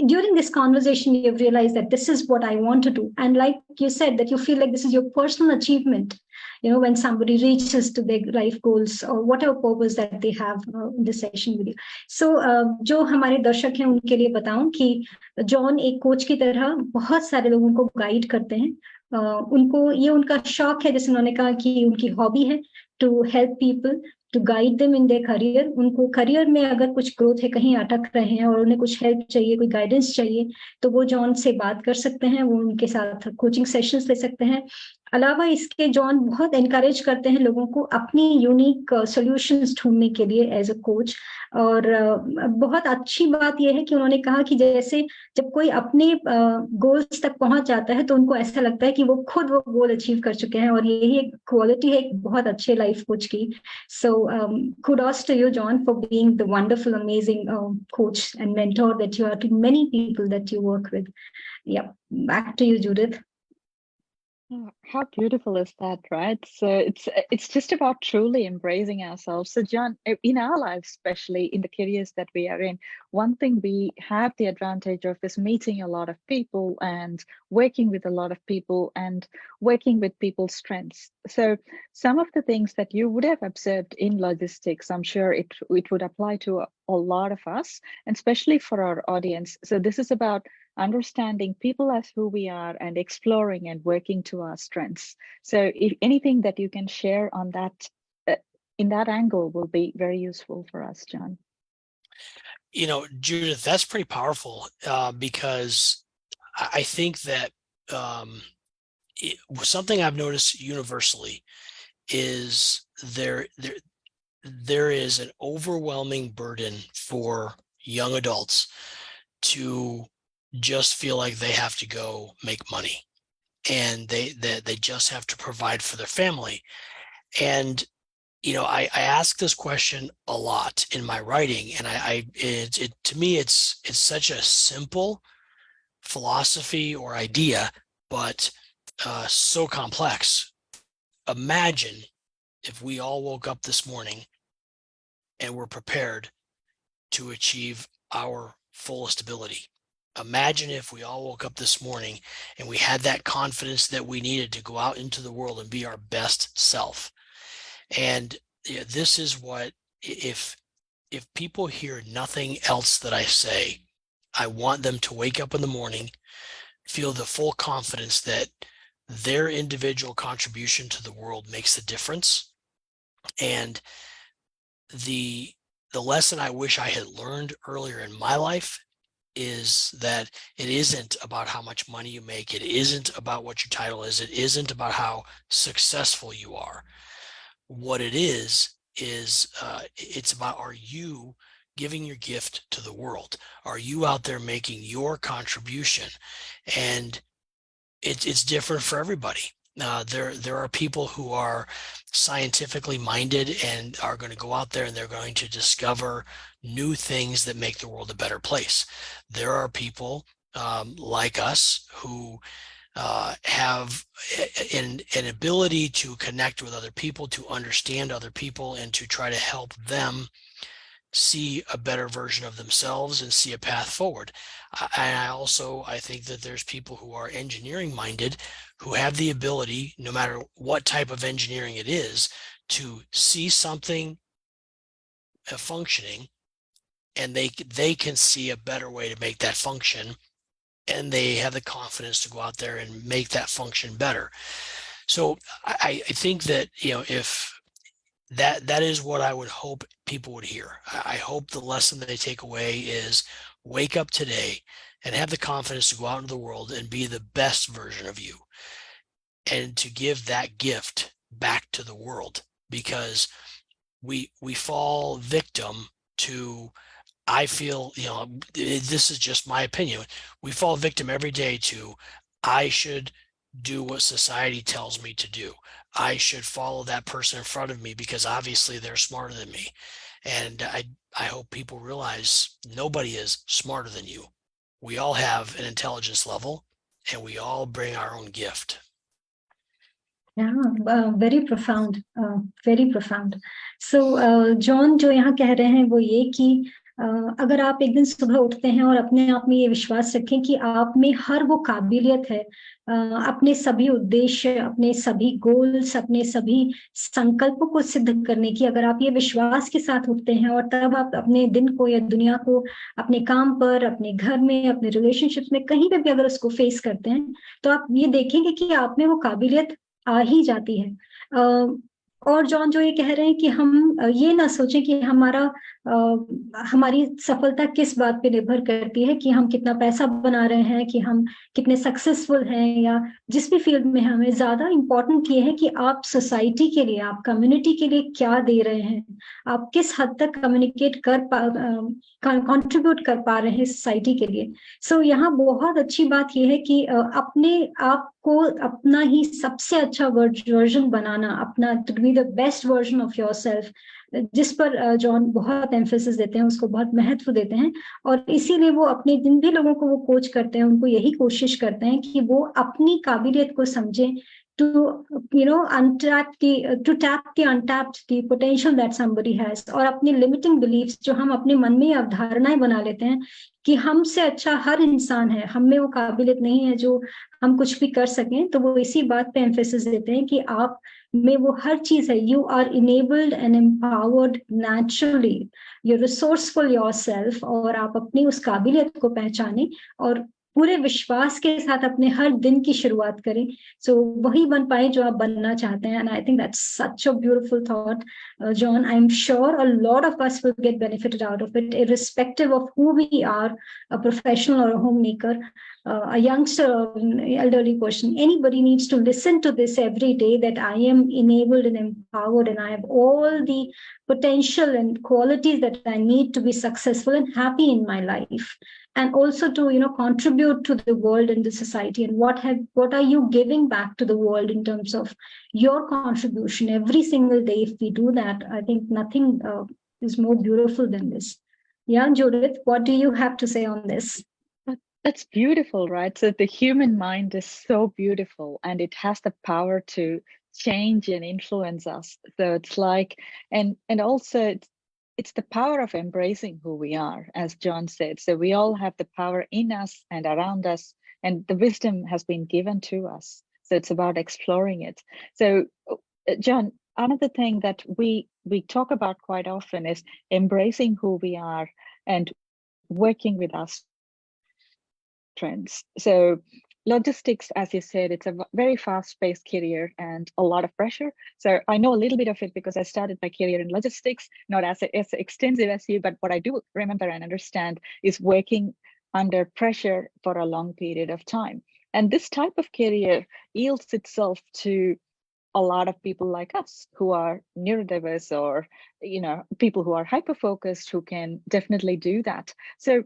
during this conversation, you've realized that this is what I want to do. And like you said, that you feel like this is your personal achievement, when somebody reaches to their life goals or whatever purpose that they have in this session with you. So जो हमारे दर्शक हैं उनके लिए बताऊं कि John एक coach की तरह बहुत सारे लोगों को गाइड करते हैं, उनको ये उनका शौक है, जैसे उन्होंने कहा कि उनकी हॉबी है to help people, to guide them in their career. उनको करियर में अगर कुछ ग्रोथ है, कहीं अटक रहे हैं और उन्हें कुछ हेल्प चाहिए, कोई गाइडेंस चाहिए, तो वो जॉन से बात कर सकते हैं, वो उनके साथ कोचिंग सेशंस ले सकते हैं। अलावा इसके जॉन बहुत एनकरेज करते हैं लोगों को अपनी यूनिक सॉल्यूशंस ढूंढने के लिए एज अ कोच। और बहुत अच्छी बात यह है कि उन्होंने कहा कि जैसे जब कोई अपने गोल्स तक पहुंच जाता है तो उनको ऐसा लगता है कि वो खुद वो गोल अचीव कर चुके हैं, और यही एक क्वालिटी है एक बहुत अच्छे लाइफ कोच की। सो kudos to you, John, for being the wonderful, amazing coach and mentor that you are to many people that you work with. Yeah, back to you, Judith. Oh, how beautiful is that, right? So it's just about truly embracing ourselves. So John, in our lives, especially in the careers that we are in, one thing we have the advantage of is meeting a lot of people and working with a lot of people and working with people's strengths. So some of the things that you would have observed in logistics, I'm sure it would apply to a lot of us, and especially for our audience. So this is about understanding people as who we are and exploring and working to our strengths. So if anything that you can share on that, in that angle will be very useful for us, John. You know, Judith, that's pretty powerful because I think that something I've noticed universally is there is an overwhelming burden for young adults to just feel like they have to go make money, and they just have to provide for their family. And you know, I ask this question a lot in my writing, and to me it's such a simple philosophy or idea, but so complex. Imagine if we all woke up this morning and were prepared to achieve our fullest ability. Imagine if we all woke up this morning and we had that confidence that we needed to go out into the world and be our best self. And this is what, if people hear nothing else that I say, I want them to wake up in the morning, feel the full confidence that their individual contribution to the world makes a difference. And the lesson I wish I had learned earlier in my life is that it isn't about how much money you make. It isn't about what your title is. It isn't about how successful you are. What it is it's about, are you giving your gift to the world? Are you out there making your contribution? And it's different for everybody. There are people who are scientifically minded and are going to go out there and they're going to discover new things that make the world a better place. There are people like us who have an ability to connect with other people, to understand other people, and to try to help them see a better version of themselves and see a path forward. I think that there's people who are engineering minded who have the ability, no matter what type of engineering it is, to see something functioning, and they can see a better way to make that function, and they have the confidence to go out there and make that function better. So I think that, you know, if that is what I would hope people would hear. I hope the lesson that they take away is wake up today and have the confidence to go out into the world and be the best version of you, and to give that gift back to the world, because we fall victim to, I feel, you know, this is just my opinion, we fall victim every day to, I should do what society tells me to do. I should follow that person in front of me because obviously they're smarter than me. And I hope people realize nobody is smarter than you. We all have an intelligence level and we all bring our own gift. Yeah, very profound, very profound. So, John जो यहाँ कह रहे हैं वो ये कि अगर आप एक दिन सुबह उठते हैं और अपने आप में ये विश्वास रखें कि आप में हर वो काबिलियत है, अपने सभी उद्देश्य, अपने सभी गोल्स, अपने सभी संकल्पों को सिद्ध करने की, अगर आप ये विश्वास के साथ उठते हैं और तब आप अपने दिन को या दुनिया को अपने काम पर, अपने घर में, अपने रिलेशनशिप में, कहीं पे भी अगर उसको फेस करते हैं, तो आप ये देखेंगे कि आप में वो काबिलियत आ ही जाती है। और जॉन जो ये कह रहे हैं कि हम ये ना सोचें कि हमारी सफलता किस बात पे निर्भर करती है, कि हम कितना पैसा बना रहे हैं, कि हम कितने सक्सेसफुल हैं, या जिस भी फील्ड में हमें ज्यादा इम्पोर्टेंट ये है कि आप सोसाइटी के लिए, आप कम्युनिटी के लिए क्या दे रहे हैं, आप किस हद तक कम्युनिकेट कंट्रीब्यूट कर पा रहे हैं सोसाइटी के लिए। सो यहाँ बहुत अच्छी बात यह है कि अपने आप को अपना ही सबसे अच्छा वर्जन बनाना, अपना to be the best version of yourself, जिस पर जॉन बहुत एम्फेसिस देते हैं, उसको बहुत महत्व देते हैं। और इसीलिए वो अपने जिन भी लोगों को वो कोच करते हैं, उनको यही कोशिश करते हैं कि वो अपनी काबिलियत को समझें, to to tap the untapped the potential that somebody has, और अपनी limiting beliefs जो हम अपने मन में अवधारणाएं बना लेते हैं कि हमसे अच्छा हर इंसान है, हम में वो काबिलियत नहीं है जो हम कुछ भी कर सकें, तो वो इसी बात पे एम्फेसिस देते हैं कि आप में वो हर चीज है। You are enabled and empowered naturally, you resourceful yourself, और आप अपनी उस काबिलियत को पहचानें और पूरे विश्वास के साथ अपने हर दिन की शुरुआत करें, सो वही बन पाए जो आप बनना चाहते हैं। And I think that's such a beautiful thought, John. I'm sure a lot of us will get benefited out of it, irrespective of who we are, a professional or a homemaker, a youngster or an elderly person. Anybody needs to listen to this every day, that I am enabled and empowered, and I have all the potential and qualities that I need to be successful and happy in my life, and also to contribute to the world and the society. And what are you giving back to the world in terms of your contribution every single day? If we do that, I think nothing is more beautiful than this. Yeah, Judith, what do you have to say on this? That's beautiful, right? So the human mind is so beautiful, and it has the power to change and influence us. So it's like, and also it's the power of embracing who we are, as Jon said. So we all have the power in us and around us, and the wisdom has been given to us. So it's about exploring it. So Jon, another thing that we talk about quite often is embracing who we are and working with our strengths. So logistics, as you said, it's a very fast-paced career and a lot of pressure. So I know a little bit of it because I started my career in logistics, not as extensive as you, but what I do remember and understand is working under pressure for a long period of time. And this type of career yields itself to a lot of people like us who are neurodiverse, or people who are hyper-focused, who can definitely do that. So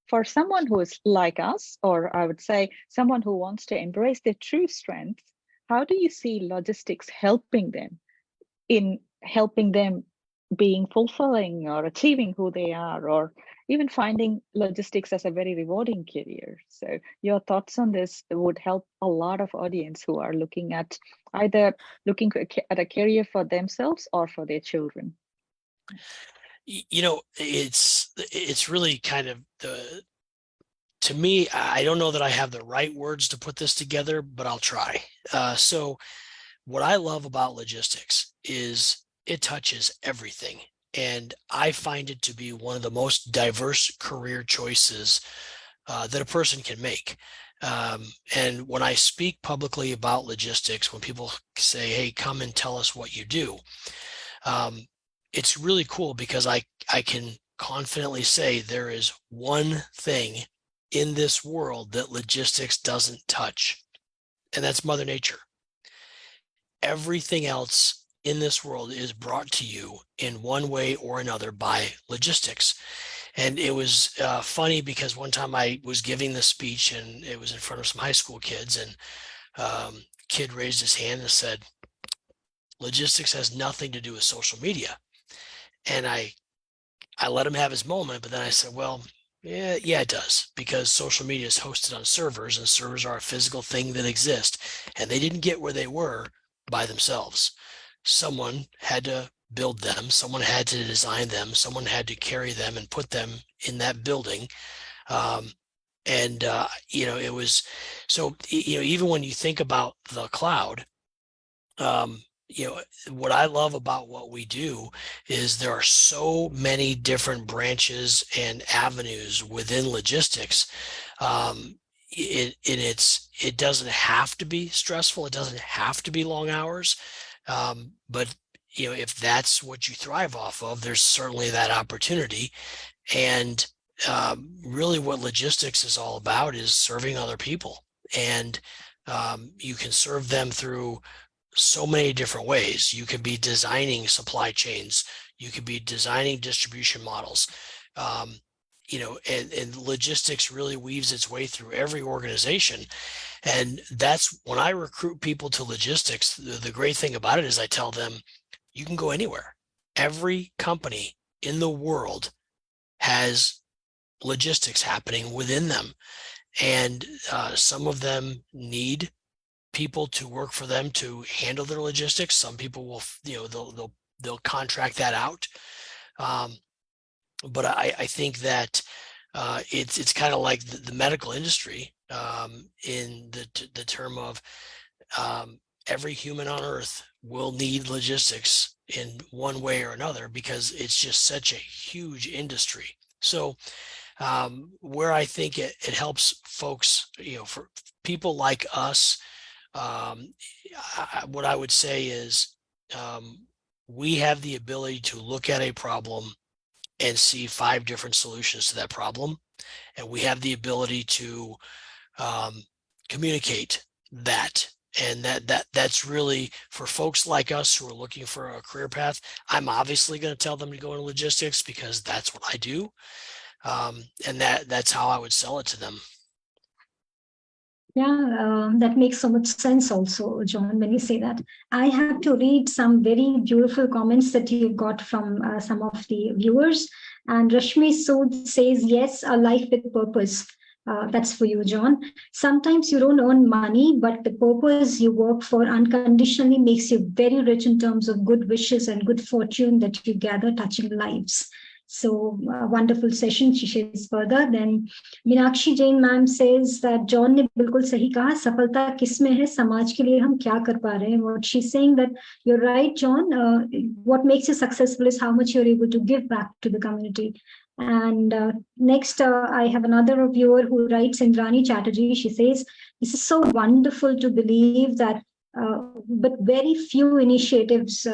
for someone who is like us, or I would say someone who wants to embrace their true strengths, how do you see logistics helping them being fulfilling or achieving who they are, or even finding logistics as a very rewarding career? So your thoughts on this would help a lot of audience who are looking at a career for themselves or for their children. It's really kind of to me, I don't know that I have the right words to put this together, but I'll try. So what I love about logistics is it touches everything. And I find it to be one of the most diverse career choices that a person can make. And when I speak publicly about logistics, when people say, hey, come and tell us what you do, it's really cool because I can confidently say there is one thing in this world that logistics doesn't touch, and that's Mother Nature. Everything else in this world is brought to you in one way or another by logistics. And it was funny because one time I was giving this speech and it was in front of some high school kids, and kid raised his hand and said, logistics has nothing to do with social media. And I let him have his moment, but then I said, well, yeah, it does, because social media is hosted on servers, and servers are a physical thing that exist, and they didn't get where they were by themselves. Someone had to build them. Someone had to design them. Someone had to carry them and put them in that building. It was, so, even when you think about the cloud, what I love about what we do is there are so many different branches and avenues within logistics. It doesn't have to be stressful. It doesn't have to be long hours. But if that's what you thrive off of, there's certainly that opportunity. And really what logistics is all about is serving other people. And you can serve them through so many different ways. You could be designing supply chains. You could be designing distribution models. And logistics really weaves its way through every organization. And that's when I recruit people to logistics, the great thing about it is I tell them, you can go anywhere. Every company in the world has logistics happening within them. And some of them need people to work for them to handle their logistics. Some people will, they'll contract that out. But I think that it's kind of like the medical industry, in the term of every human on earth will need logistics in one way or another, because it's just such a huge industry. So where I think it helps folks, for people like us, what I would say is we have the ability to look at a problem and see 5 different solutions to that problem. And we have the ability to communicate that. And that's really for folks like us who are looking for a career path. I'm obviously going to tell them to go into logistics because that's what I do. And that's how I would sell it to them. Yeah, that makes so much sense also, John, when you say that. I have to read some very beautiful comments that you got from some of the viewers. And Rashmi Sood says, yes, a life with purpose. That's for you, John. Sometimes you don't earn money, but the purpose you work for unconditionally makes you very rich in terms of good wishes and good fortune that you gather touching lives. So wonderful session, she says further. Then Meenakshi Jain ma'am says that John ने बिल्कुल सही कहा, सफलता किसमें है, समाज के लिए हम क्या कर पा रहे हैं. What she's saying that you're right, John. What makes you successful is how much you're able to give back to the community. And next, I have another viewer who writes, Indrani Chatterjee. She says, this is so wonderful to believe that, but very few initiatives,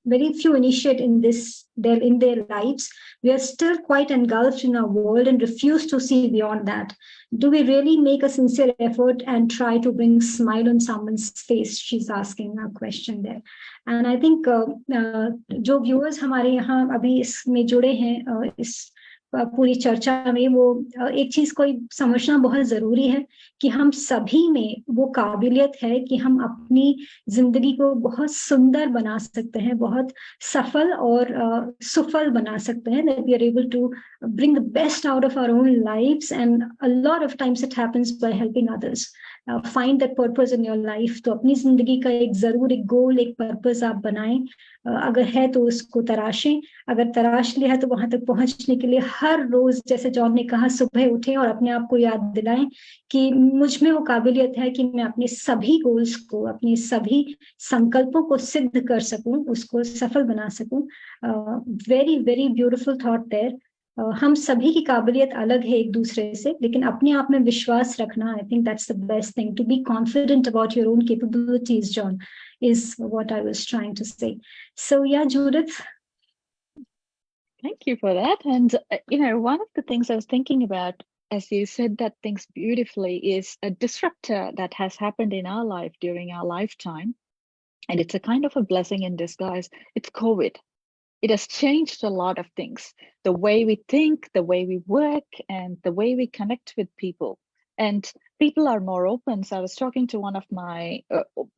very few initiate in their lives. We are still quite engulfed in our world and refuse to see beyond that. Do we really make a sincere effort and try to bring a smile on someone's face? She's asking a question there. And I think जो viewers हमारे यहाँ अभी इसमें जुड़े हैं इस पूरी चर्चा में, वो एक चीज को समझना बहुत जरूरी है कि हम सभी में वो काबिलियत है कि हम अपनी जिंदगी को बहुत सुंदर बना सकते हैं, बहुत सफल और सुफल बना सकते हैं. That we are able to bring the best out of our own lives, and a lot of times it happens by helping others. Find that purpose in your life. तो अपनी जिंदगी का एक जरूर एक गोल, एक पर्पस आप बनाएं. अगर है तो उसको तराशें. अगर तराश लिया है तो वहां तक पहुंचने के लिए हर रोज, जैसे जॉन ने कहा, सुबह उठें और अपने आप को याद दिलाएं कि मुझ में वो काबिलियत है कि मैं अपने सभी गोल्स को, अपने सभी संकल्पों को सिद्ध कर सकूं, उसको सफल बना सकूं. Very very beautiful thought there. हम सभी की काबिलियत अलग है एक दूसरे से, लेकिन अपने आप में विश्वास रखना, I think that's the best thing. To be confident about your own capabilities, John, is what I was trying to say. So yeah, Judith. Thank you for that. And one of the things I was thinking about, as you said that things beautifully, is a disruptor that has happened in our life during our lifetime. And it's a kind of a blessing in disguise. It's COVID. It has changed a lot of things. The way we think, the way we work, and the way we connect with people. And people are more open. So I was talking to one of my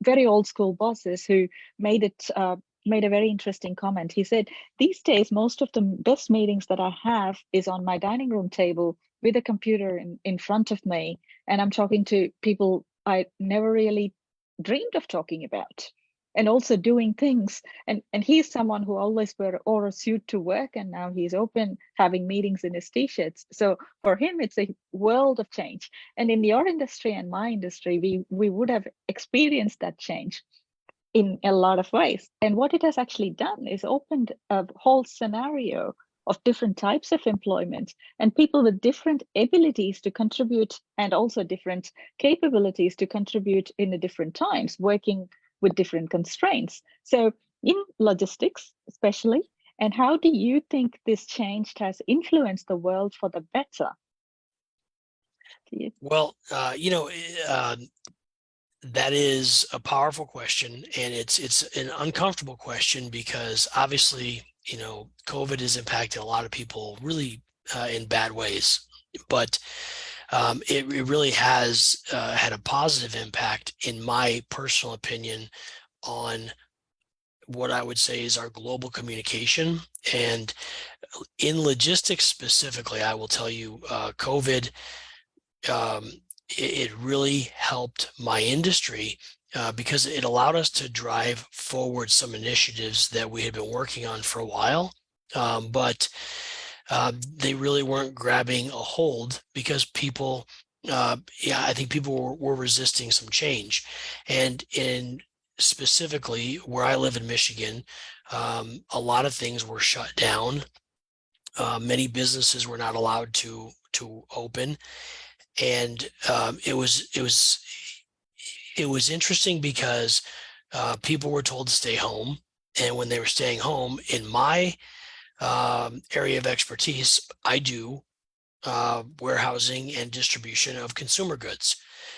very old school bosses who made a very interesting comment. He said, these days, most of the best meetings that I have is on my dining room table with a computer in front of me. And I'm talking to people I never really dreamed of talking about. and also doing things. And he's someone who always wore a suit to work, and now he's open having meetings in his t-shirts. So for him, it's a world of change. And in your industry and my industry, we would have experienced that change in a lot of ways. And what it has actually done is opened a whole scenario of different types of employment and people with different abilities to contribute, and also different capabilities to contribute in the different times, working with different constraints. So in logistics, especially, and how do you think this change has influenced the world for the better? Well, that is a powerful question, and it's an uncomfortable question because obviously, COVID has impacted a lot of people really in bad ways, but it really has had a positive impact, in my personal opinion, on what I would say is our global communication. And in logistics specifically, I will tell you, COVID, it really helped my industry because it allowed us to drive forward some initiatives that we had been working on for a while, but they really weren't grabbing a hold because people, I think people were resisting some change. And in specifically where I live in Michigan, a lot of things were shut down. Many businesses were not allowed to open. And it was interesting because people were told to stay home, and when they were staying home, in my area of expertise, I do warehousing and distribution of consumer goods.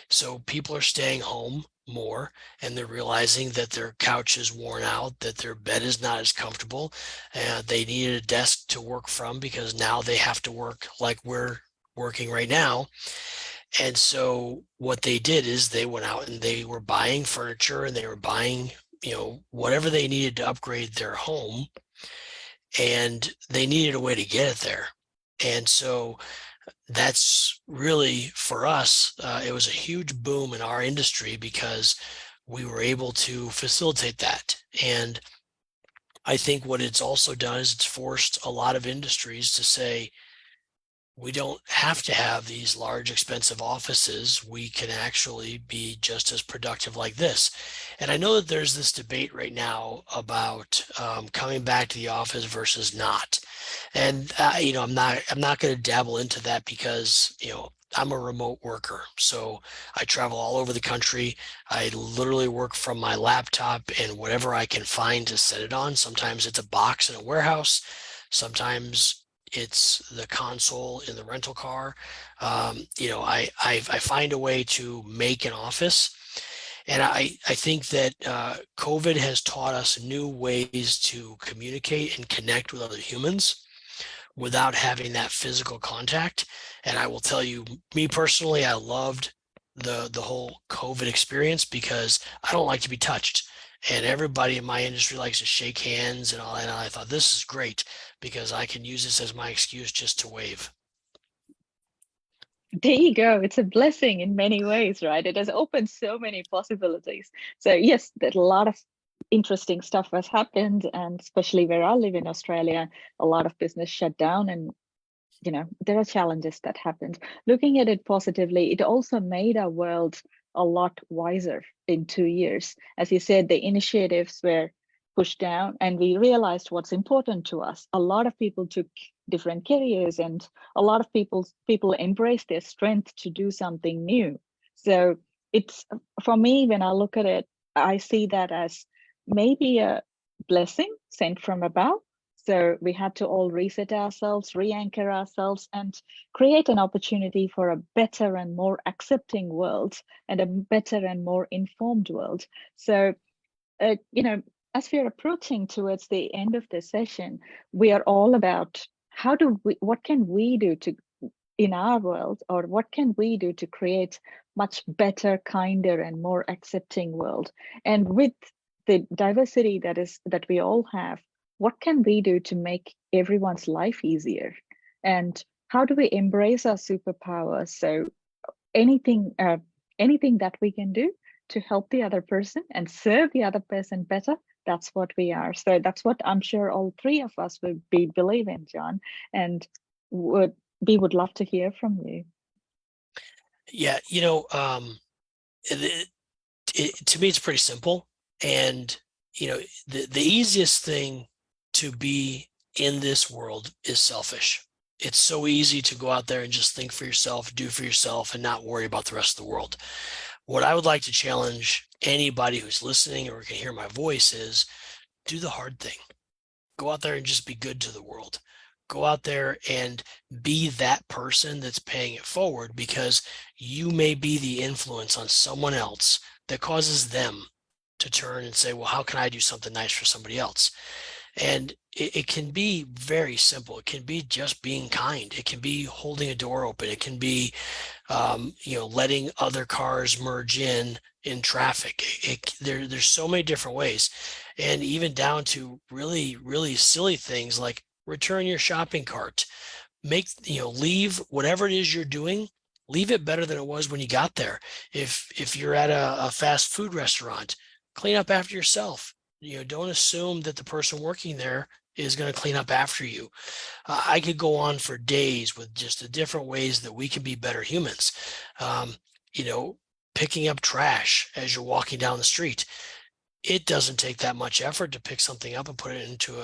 So people are staying home more, and they're realizing that their couch is worn out, that their bed is not as comfortable. They needed a desk to work from because now they have to work like we're working right now. And so what they did is they went out and they were buying furniture, and they were buying, whatever they needed to upgrade their home, and they needed a way to get it there. And so that's really, for us, it was a huge boom in our industry because we were able to facilitate that. And I think what it's also done is it's forced a lot of industries to say, we don't have to have these large, expensive offices. We can actually be just as productive like this. And I know that there's this debate right now about coming back to the office versus not. And I'm not going to dabble into that because I'm a remote worker, so I travel all over the country. I literally work from my laptop and whatever I can find to set it on. Sometimes it's a box in a warehouse. Sometimes it's the console in the rental car. I find a way to make an office. And I think that COVID has taught us new ways to communicate and connect with other humans without having that physical contact. And I will tell you, me personally, I loved the whole COVID experience because I don't like to be touched. And everybody in my industry likes to shake hands and all that. And I thought, this is great because I can use this as my excuse just to wave. There you go. It's a blessing in many ways, right? It has opened so many possibilities. So yes, that a lot of interesting stuff has happened, and especially where I live in Australia, a lot of business shut down, and there are challenges that happened. Looking at it positively, it also made our world a lot wiser in 2 years. As you said, the initiatives were pushed down and we realized what's important to us. A lot of people took different careers, and a lot of people embraced their strength to do something new. So it's, for me, when I look at it, I see that as maybe a blessing sent from above. So we had to all reset ourselves, re-anchor ourselves, and create an opportunity for a better and more accepting world and a better and more informed world. So, as we're approaching towards the end of the session, we are all about what can we do in our world, or what can we do to create much better, kinder, and more accepting world? And with the diversity that we all have, what can we do to make everyone's life easier? And how do we embrace our superpowers? So anything that we can do to help the other person and serve the other person better, that's what we are. So that's what I'm sure all three of us would believe in, Jon, and we would love to hear from you. Yeah, to me, it's pretty simple. And, the easiest thing to be in this world is selfish. It's so easy to go out there and just think for yourself, do for yourself, and not worry about the rest of the world. What I would like to challenge anybody who's listening or can hear my voice is do the hard thing. Go out there and just be good to the world. Go out there and be that person that's paying it forward, because you may be the influence on someone else that causes them to turn and say, well, how can I do something nice for somebody else? And it can be very simple. It can be just being kind. It can be holding a door open. It can be, letting other cars merge in traffic. There's so many different ways, and even down to really, really silly things like return your shopping cart. Leave whatever it is you're doing. Leave it better than it was when you got there. If you're at a fast food restaurant, clean up after yourself. Don't assume that the person working there is going to clean up after you. I could go on for days with just the different ways that we can be better humans. Picking up trash as you're walking down the street. It doesn't take that much effort to pick something up and put it into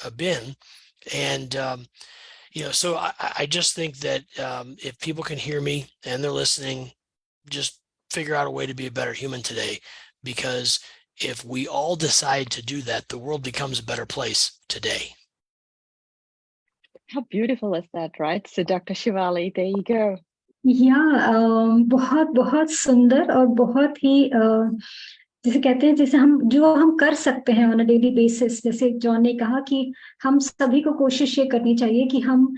a bin. And, so I just think that if people can hear me and they're listening, just figure out a way to be a better human today, because if we all decide to do that, the world becomes a better place today. How beautiful is that, right? So Dr. Shivali, there you go. बहुत बहुत सुंदर और बहुत ही जैसे कहते हैं, जैसे हम कर सकते हैं ऑन अ डेली बेसिस। जैसे जॉन ने कहा कि हम सभी को कोशिश ये करनी चाहिए कि हम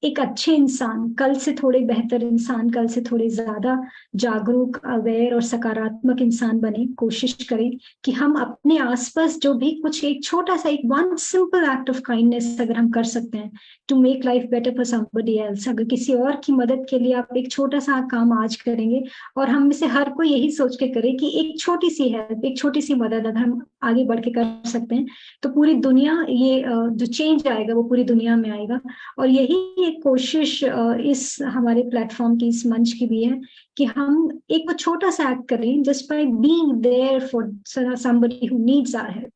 एक अच्छे इंसान, कल से थोड़े बेहतर इंसान, कल से थोड़े ज्यादा जागरूक, अवेयर और सकारात्मक इंसान बने। कोशिश करें कि हम अपने आसपास जो भी कुछ एक छोटा सा, एक one simple act of kindness अगर हम कर सकते हैं to make life better for somebody else, अगर किसी और की मदद के लिए आप एक छोटा सा काम आज करेंगे, और हम में से हर कोई यही सोच के करे कि एक छोटी सी हेल्प, एक छोटी सी मदद अगर हम आगे बढ़ के कर सकते हैं, तो पूरी दुनिया, ये जो चेंज आएगा वो पूरी दुनिया में आएगा। और यही एक कोशिश इस हमारे प्लेटफॉर्म की, इस मंच की भी है कि हम एक वो छोटा सा एक्ट करें, just by being there for somebody who needs our help,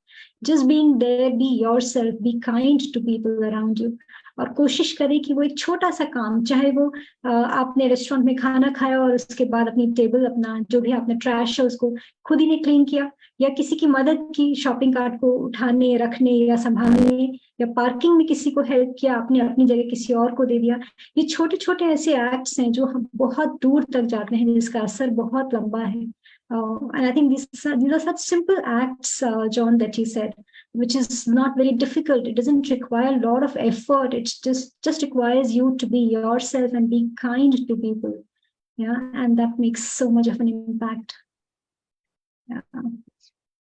just being there, be yourself, be kind to people around you. और कोशिश करें कि वो एक छोटा सा काम, चाहे वो आपने रेस्टोरेंट में खाना खाया और उसके बाद अपनी टेबल, अपना जो भी आपने ट्रैश है उसको खुद ही ने क्लीन किया, या किसी की मदद की शॉपिंग कार्ट को उठाने, रखने या संभालने, या पार्किंग में किसी को हेल्प किया, आपने अपनी जगह किसी और को दे दिया। ये छोटे छोटे ऐसे एक्ट्स हैं जो हम बहुत दूर तक जाते हैं, जिसका असर बहुत लंबा है। And I think these are such simple acts, John, that you said, which is not very difficult. It doesn't require a lot of effort. It just requires you to be yourself and be kind to people. Yeah, and that makes so much of an impact. Yeah.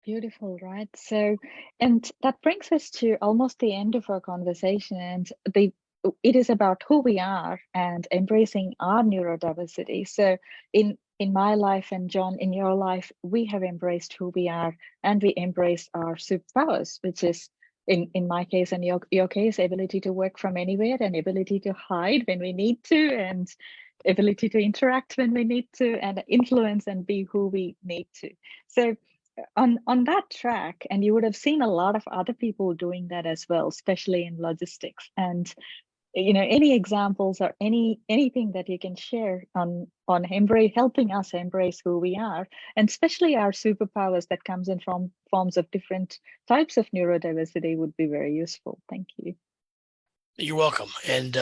Beautiful, right? So, and that brings us to almost the end of our conversation, and it is about who we are and embracing our neurodiversity. So in my life, and Jon, in your life, we have embraced who we are, and we embrace our superpowers, which is in my case and your case, ability to work from anywhere, and ability to hide when we need to, and ability to interact when we need to, and influence and be who we need to. So on that track, and you would have seen a lot of other people doing that as well, especially in logistics. And any examples or anything that you can share on helping us embrace who we are, and especially our superpowers that comes in from forms of different types of neurodiversity, would be very useful. Thank you. You're welcome. And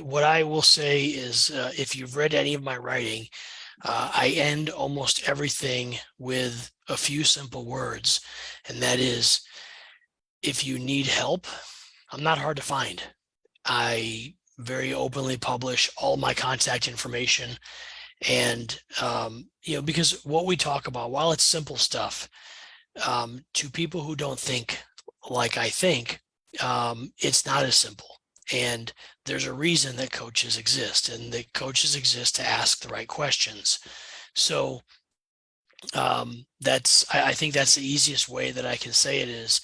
what I will say is, if you've read any of my writing, I end almost everything with a few simple words, and that is, if you need help, I'm not hard to find. I very openly publish all my contact information, and because what we talk about, while it's simple stuff, to people who don't think like I think, it's not as simple. And there's a reason that coaches exist, and the coaches exist to ask the right questions. So I think that's the easiest way that I can say it is,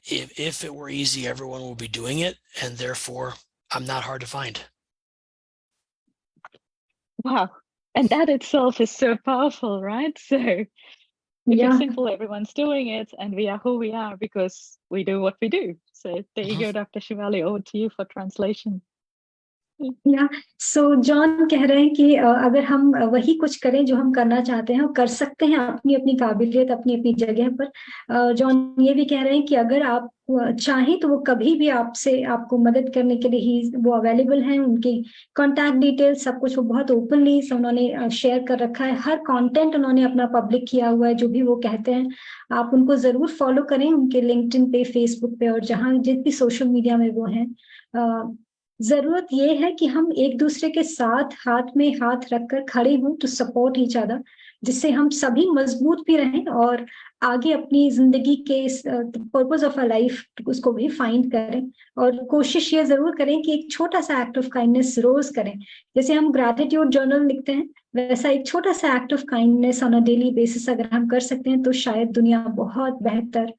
if it were easy, everyone would be doing it, and therefore I'm not hard to find. Wow. And that itself is so powerful, right? So if it's simple, everyone's doing it, and we are who we are because we do what we do. So there you go, Dr. Shivali, over to you for translation. So John कह रहे हैं कि अगर हम वही कुछ करें जो हम करना चाहते हैं और कर सकते हैं अपनी अपनी काबिलियत अपनी अपनी जगह पर। जॉन ये भी कह रहे हैं कि अगर आप चाहें तो वो कभी भी आपको मदद करने के लिए ही वो अवेलेबल हैं। उनकी कॉन्टैक्ट डिटेल सब कुछ वो बहुत ओपनली उन्होंने शेयर कर रखा है। हर कंटेंट उन्होंने अपना पब्लिक किया हुआ है, जो भी वो कहते हैं। आप उनको जरूर फॉलो करें, उनके लिंक्डइन पे, फेसबुक पे, और जहां जिस भी सोशल मीडिया में वो हैं। जरूरत ये है कि हम एक दूसरे के साथ हाथ में हाथ रखकर खड़े हों, टू सपोर्ट ईच अदर, जिससे हम सभी मजबूत भी रहें और आगे अपनी जिंदगी के पर्पस ऑफ अ लाइफ उसको भी फाइंड करें। और कोशिश ये जरूर करें कि एक छोटा सा एक्ट ऑफ काइंडनेस रोज करें। जैसे हम ग्रैटिट्यूड जर्नल लिखते हैं, वैसा एक छोटा सा act of kindness on a daily basis अगर हम कर सकते हैं तो शायद दुनिया बहुत बेहतर,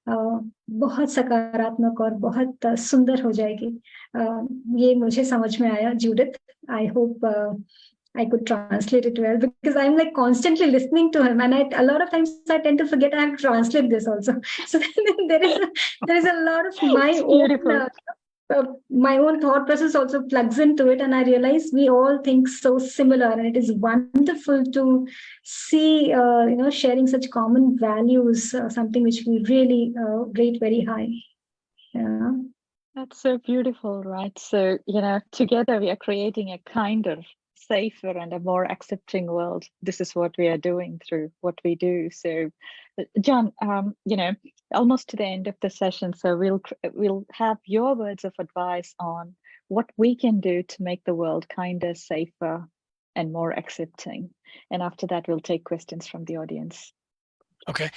बहुत सकारात्मक और बहुत सुंदर हो जाएगी। ये मुझे समझ में आया, Judith. I hope I could translate it well, because I'm like constantly listening to him, and a lot of times I tend to forget I have to translate this also. So there is a lot of my own thought process also plugs into it, and I realize we all think so similar, and it is wonderful to see sharing such common values, something which we really rate very high. Yeah. That's so beautiful, right? So, together we are creating a kinder, safer, and a more accepting world. This is what we are doing through what we do. So, Jon, almost to the end of the session, so we'll have your words of advice on what we can do to make the world kinder, safer, and more accepting. And after that, we'll take questions from the audience. Okay.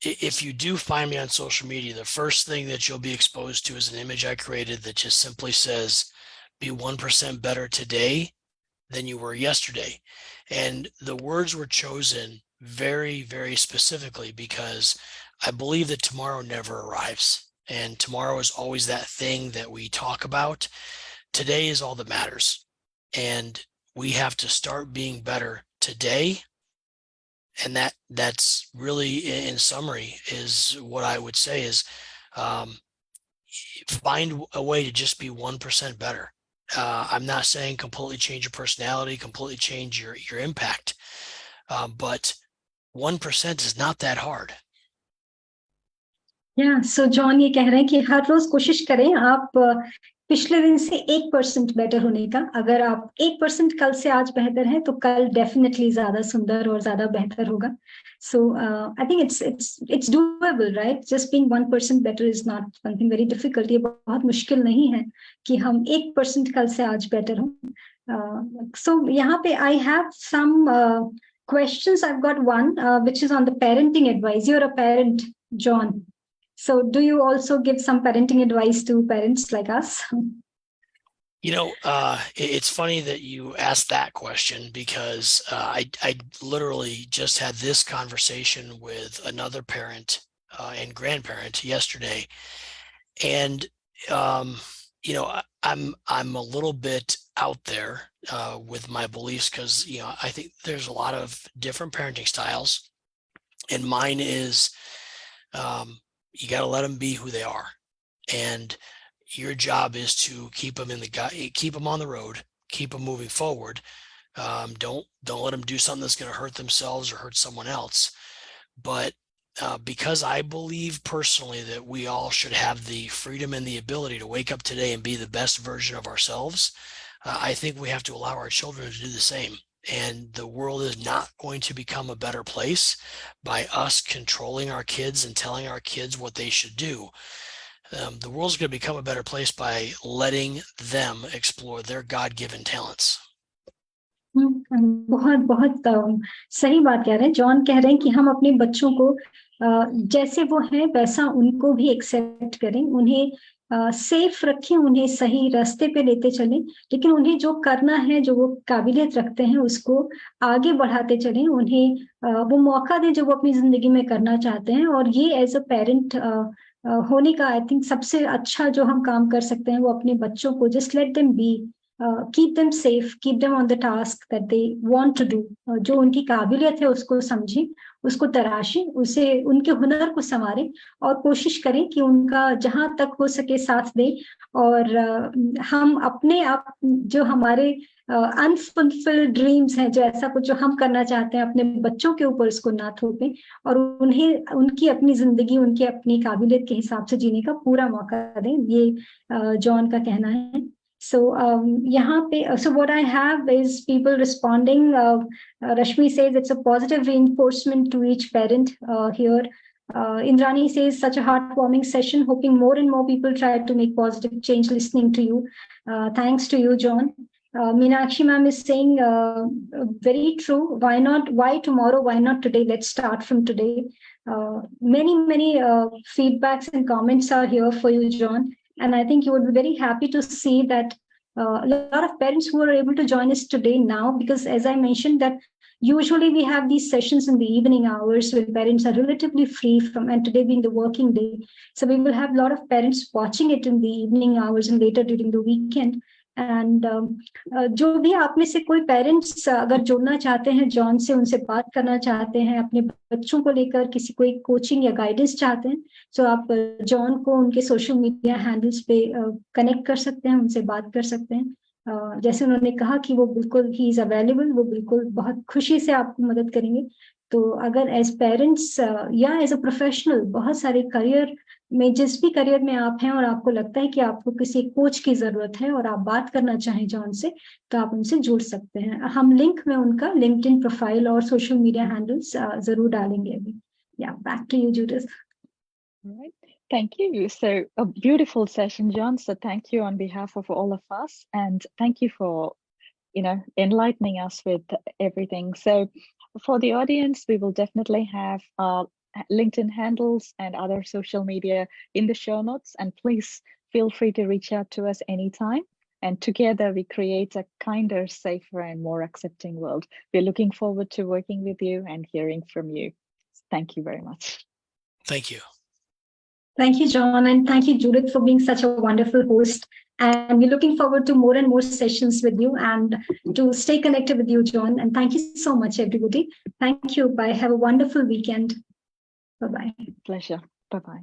If you do find me on social media, the first thing that you'll be exposed to is an image I created that just simply says, be 1% better today than you were yesterday. And the words were chosen very, very specifically because I believe that tomorrow never arrives. And tomorrow is always that thing that we talk about. Today is all that matters. And we have to start being better today. And that's really, in summary, is what I would say is, find a way to just be 1% better. I'm not saying completely change your personality, completely change your impact, but 1% is not that hard. Yeah, so John ये कह रहे हैं कि हर रोज कोशिश करें आप पिछले दिन से 1% बेटर होने का। अगर आप 1% कल से आज बेहतर हैं तो कल डेफिनेटली ज्यादा सुंदर और ज्यादा बेहतर होगा। So I think it's doable, right? Just being 1% better is not something very difficult. ये बहुत मुश्किल नहीं है कि हम 1% कल से आज बेटर हों। So यहाँ पे I have some questions. I've got one which is on the parenting advice. You're a parent, John. So do you also give some parenting advice to parents like us? It's funny that you asked that question because I literally just had this conversation with another parent and grandparent yesterday. And, I'm a little bit out there with my beliefs because, I think there's a lot of different parenting styles, and mine is, you got to let them be who they are. And your job is to keep them on the road, keep them moving forward. Don't let them do something that's going to hurt themselves or hurt someone else. But because I believe personally that we all should have the freedom and the ability to wake up today and be the best version of ourselves, I think we have to allow our children to do the same. And the world is not going to become a better place by us controlling our kids and telling our kids what they should do. The world's going to become a better place by letting them explore their God-given talents. बहुत बहुत सही बात कह रहे हैं। John कह रहे हैं कि हम अपने बच्चों को जैसे वो हैं वैसा उनको भी एक्सेप्ट करें, उन्हें सेफ रखें, उन्हें सही रास्ते पे लेते चलें, लेकिन उन्हें जो करना है, जो वो काबिलियत रखते हैं, उसको आगे बढ़ाते चलें, उन्हें वो मौका दें जो वो अपनी जिंदगी में करना चाहते हैं। और ये एज अ पेरेंट होने का आई थिंक सबसे अच्छा जो हम काम कर सकते हैं, वो अपने बच्चों को just let them be, keep them safe, keep them on the task that they want to do. जो उनकी काबिलियत है उसको समझें, उसको तराशें, उसे उनके हुनर को संवारें और कोशिश करें कि उनका जहां तक हो सके साथ दें। और हम अपने आप जो हमारे अनफुलफिल्ड ड्रीम्स हैं, जो ऐसा कुछ जो हम करना चाहते हैं, अपने बच्चों के ऊपर उसको ना थोपें और उन्हें उनकी अपनी जिंदगी, उनकी अपनी काबिलियत के हिसाब से जीने का पूरा मौका दें। ये जॉन का कहना है। So यहाँ पे, so what I have is people responding. Rashmi says it's a positive reinforcement to each parent here. Indrani says such a heartwarming session, hoping more and more people try to make positive change listening to you. Thanks to you, John. Meenakshi ma'am is saying very true. Why not? Why tomorrow? Why not today? Let's start from today. Many feedbacks and comments are here for you, John. And I think you would be very happy to see that a lot of parents who are able to join us today now, because as I mentioned that usually we have these sessions in the evening hours when parents are relatively free from, and today being the working day. So we will have a lot of parents watching it in the evening hours and later during the weekend. And जो भी आप में से कोई parents अगर जुड़ना चाहते हैं जॉन से, उनसे बात करना चाहते हैं, अपने बच्चों को लेकर किसी कोई कोचिंग या गाइडेंस चाहते हैं, तो आप जॉन को उनके सोशल मीडिया हैंडल्स पे कनेक्ट कर सकते हैं, उनसे बात कर सकते हैं। जैसे उन्होंने कहा कि वो बिल्कुल ही इज अवेलेबल, वो बिल्कुल बहुत खुशी से आपको मदद करेंगे। तो अगर एज पेरेंट्स या एज अ प्रोफेशनल, बहुत सारे करियर में, जिस भी करियर में आप हैं और आपको लगता है कि आपको किसी कोच की जरूरत है और आप बात करना चाहें जॉन से, तो आप उनसे जुड़ सकते हैं। हम लिंक में उनका लिंक्डइन प्रोफाइल और सोशल मीडिया हैंडल्स जरूर डालेंगे अभी। या back to you Judith. Right. Thank you. So a beautiful session, John. So thank you on behalf of all of us, and thank you for, enlightening us with everything. So for the audience, we will definitely have LinkedIn handles and other social media in the show notes, and please feel free to reach out to us anytime. And together we create a kinder, safer, and more accepting world. We're looking forward to working with you and hearing from you. Thank you very much. Thank you. Thank you, John, and thank you, Judith, for being such a wonderful host. And we're looking forward to more and more sessions with you and to stay connected with you, John. And thank you so much, everybody. Thank you. Bye. Have a wonderful weekend. Bye-bye. Pleasure. Bye-bye.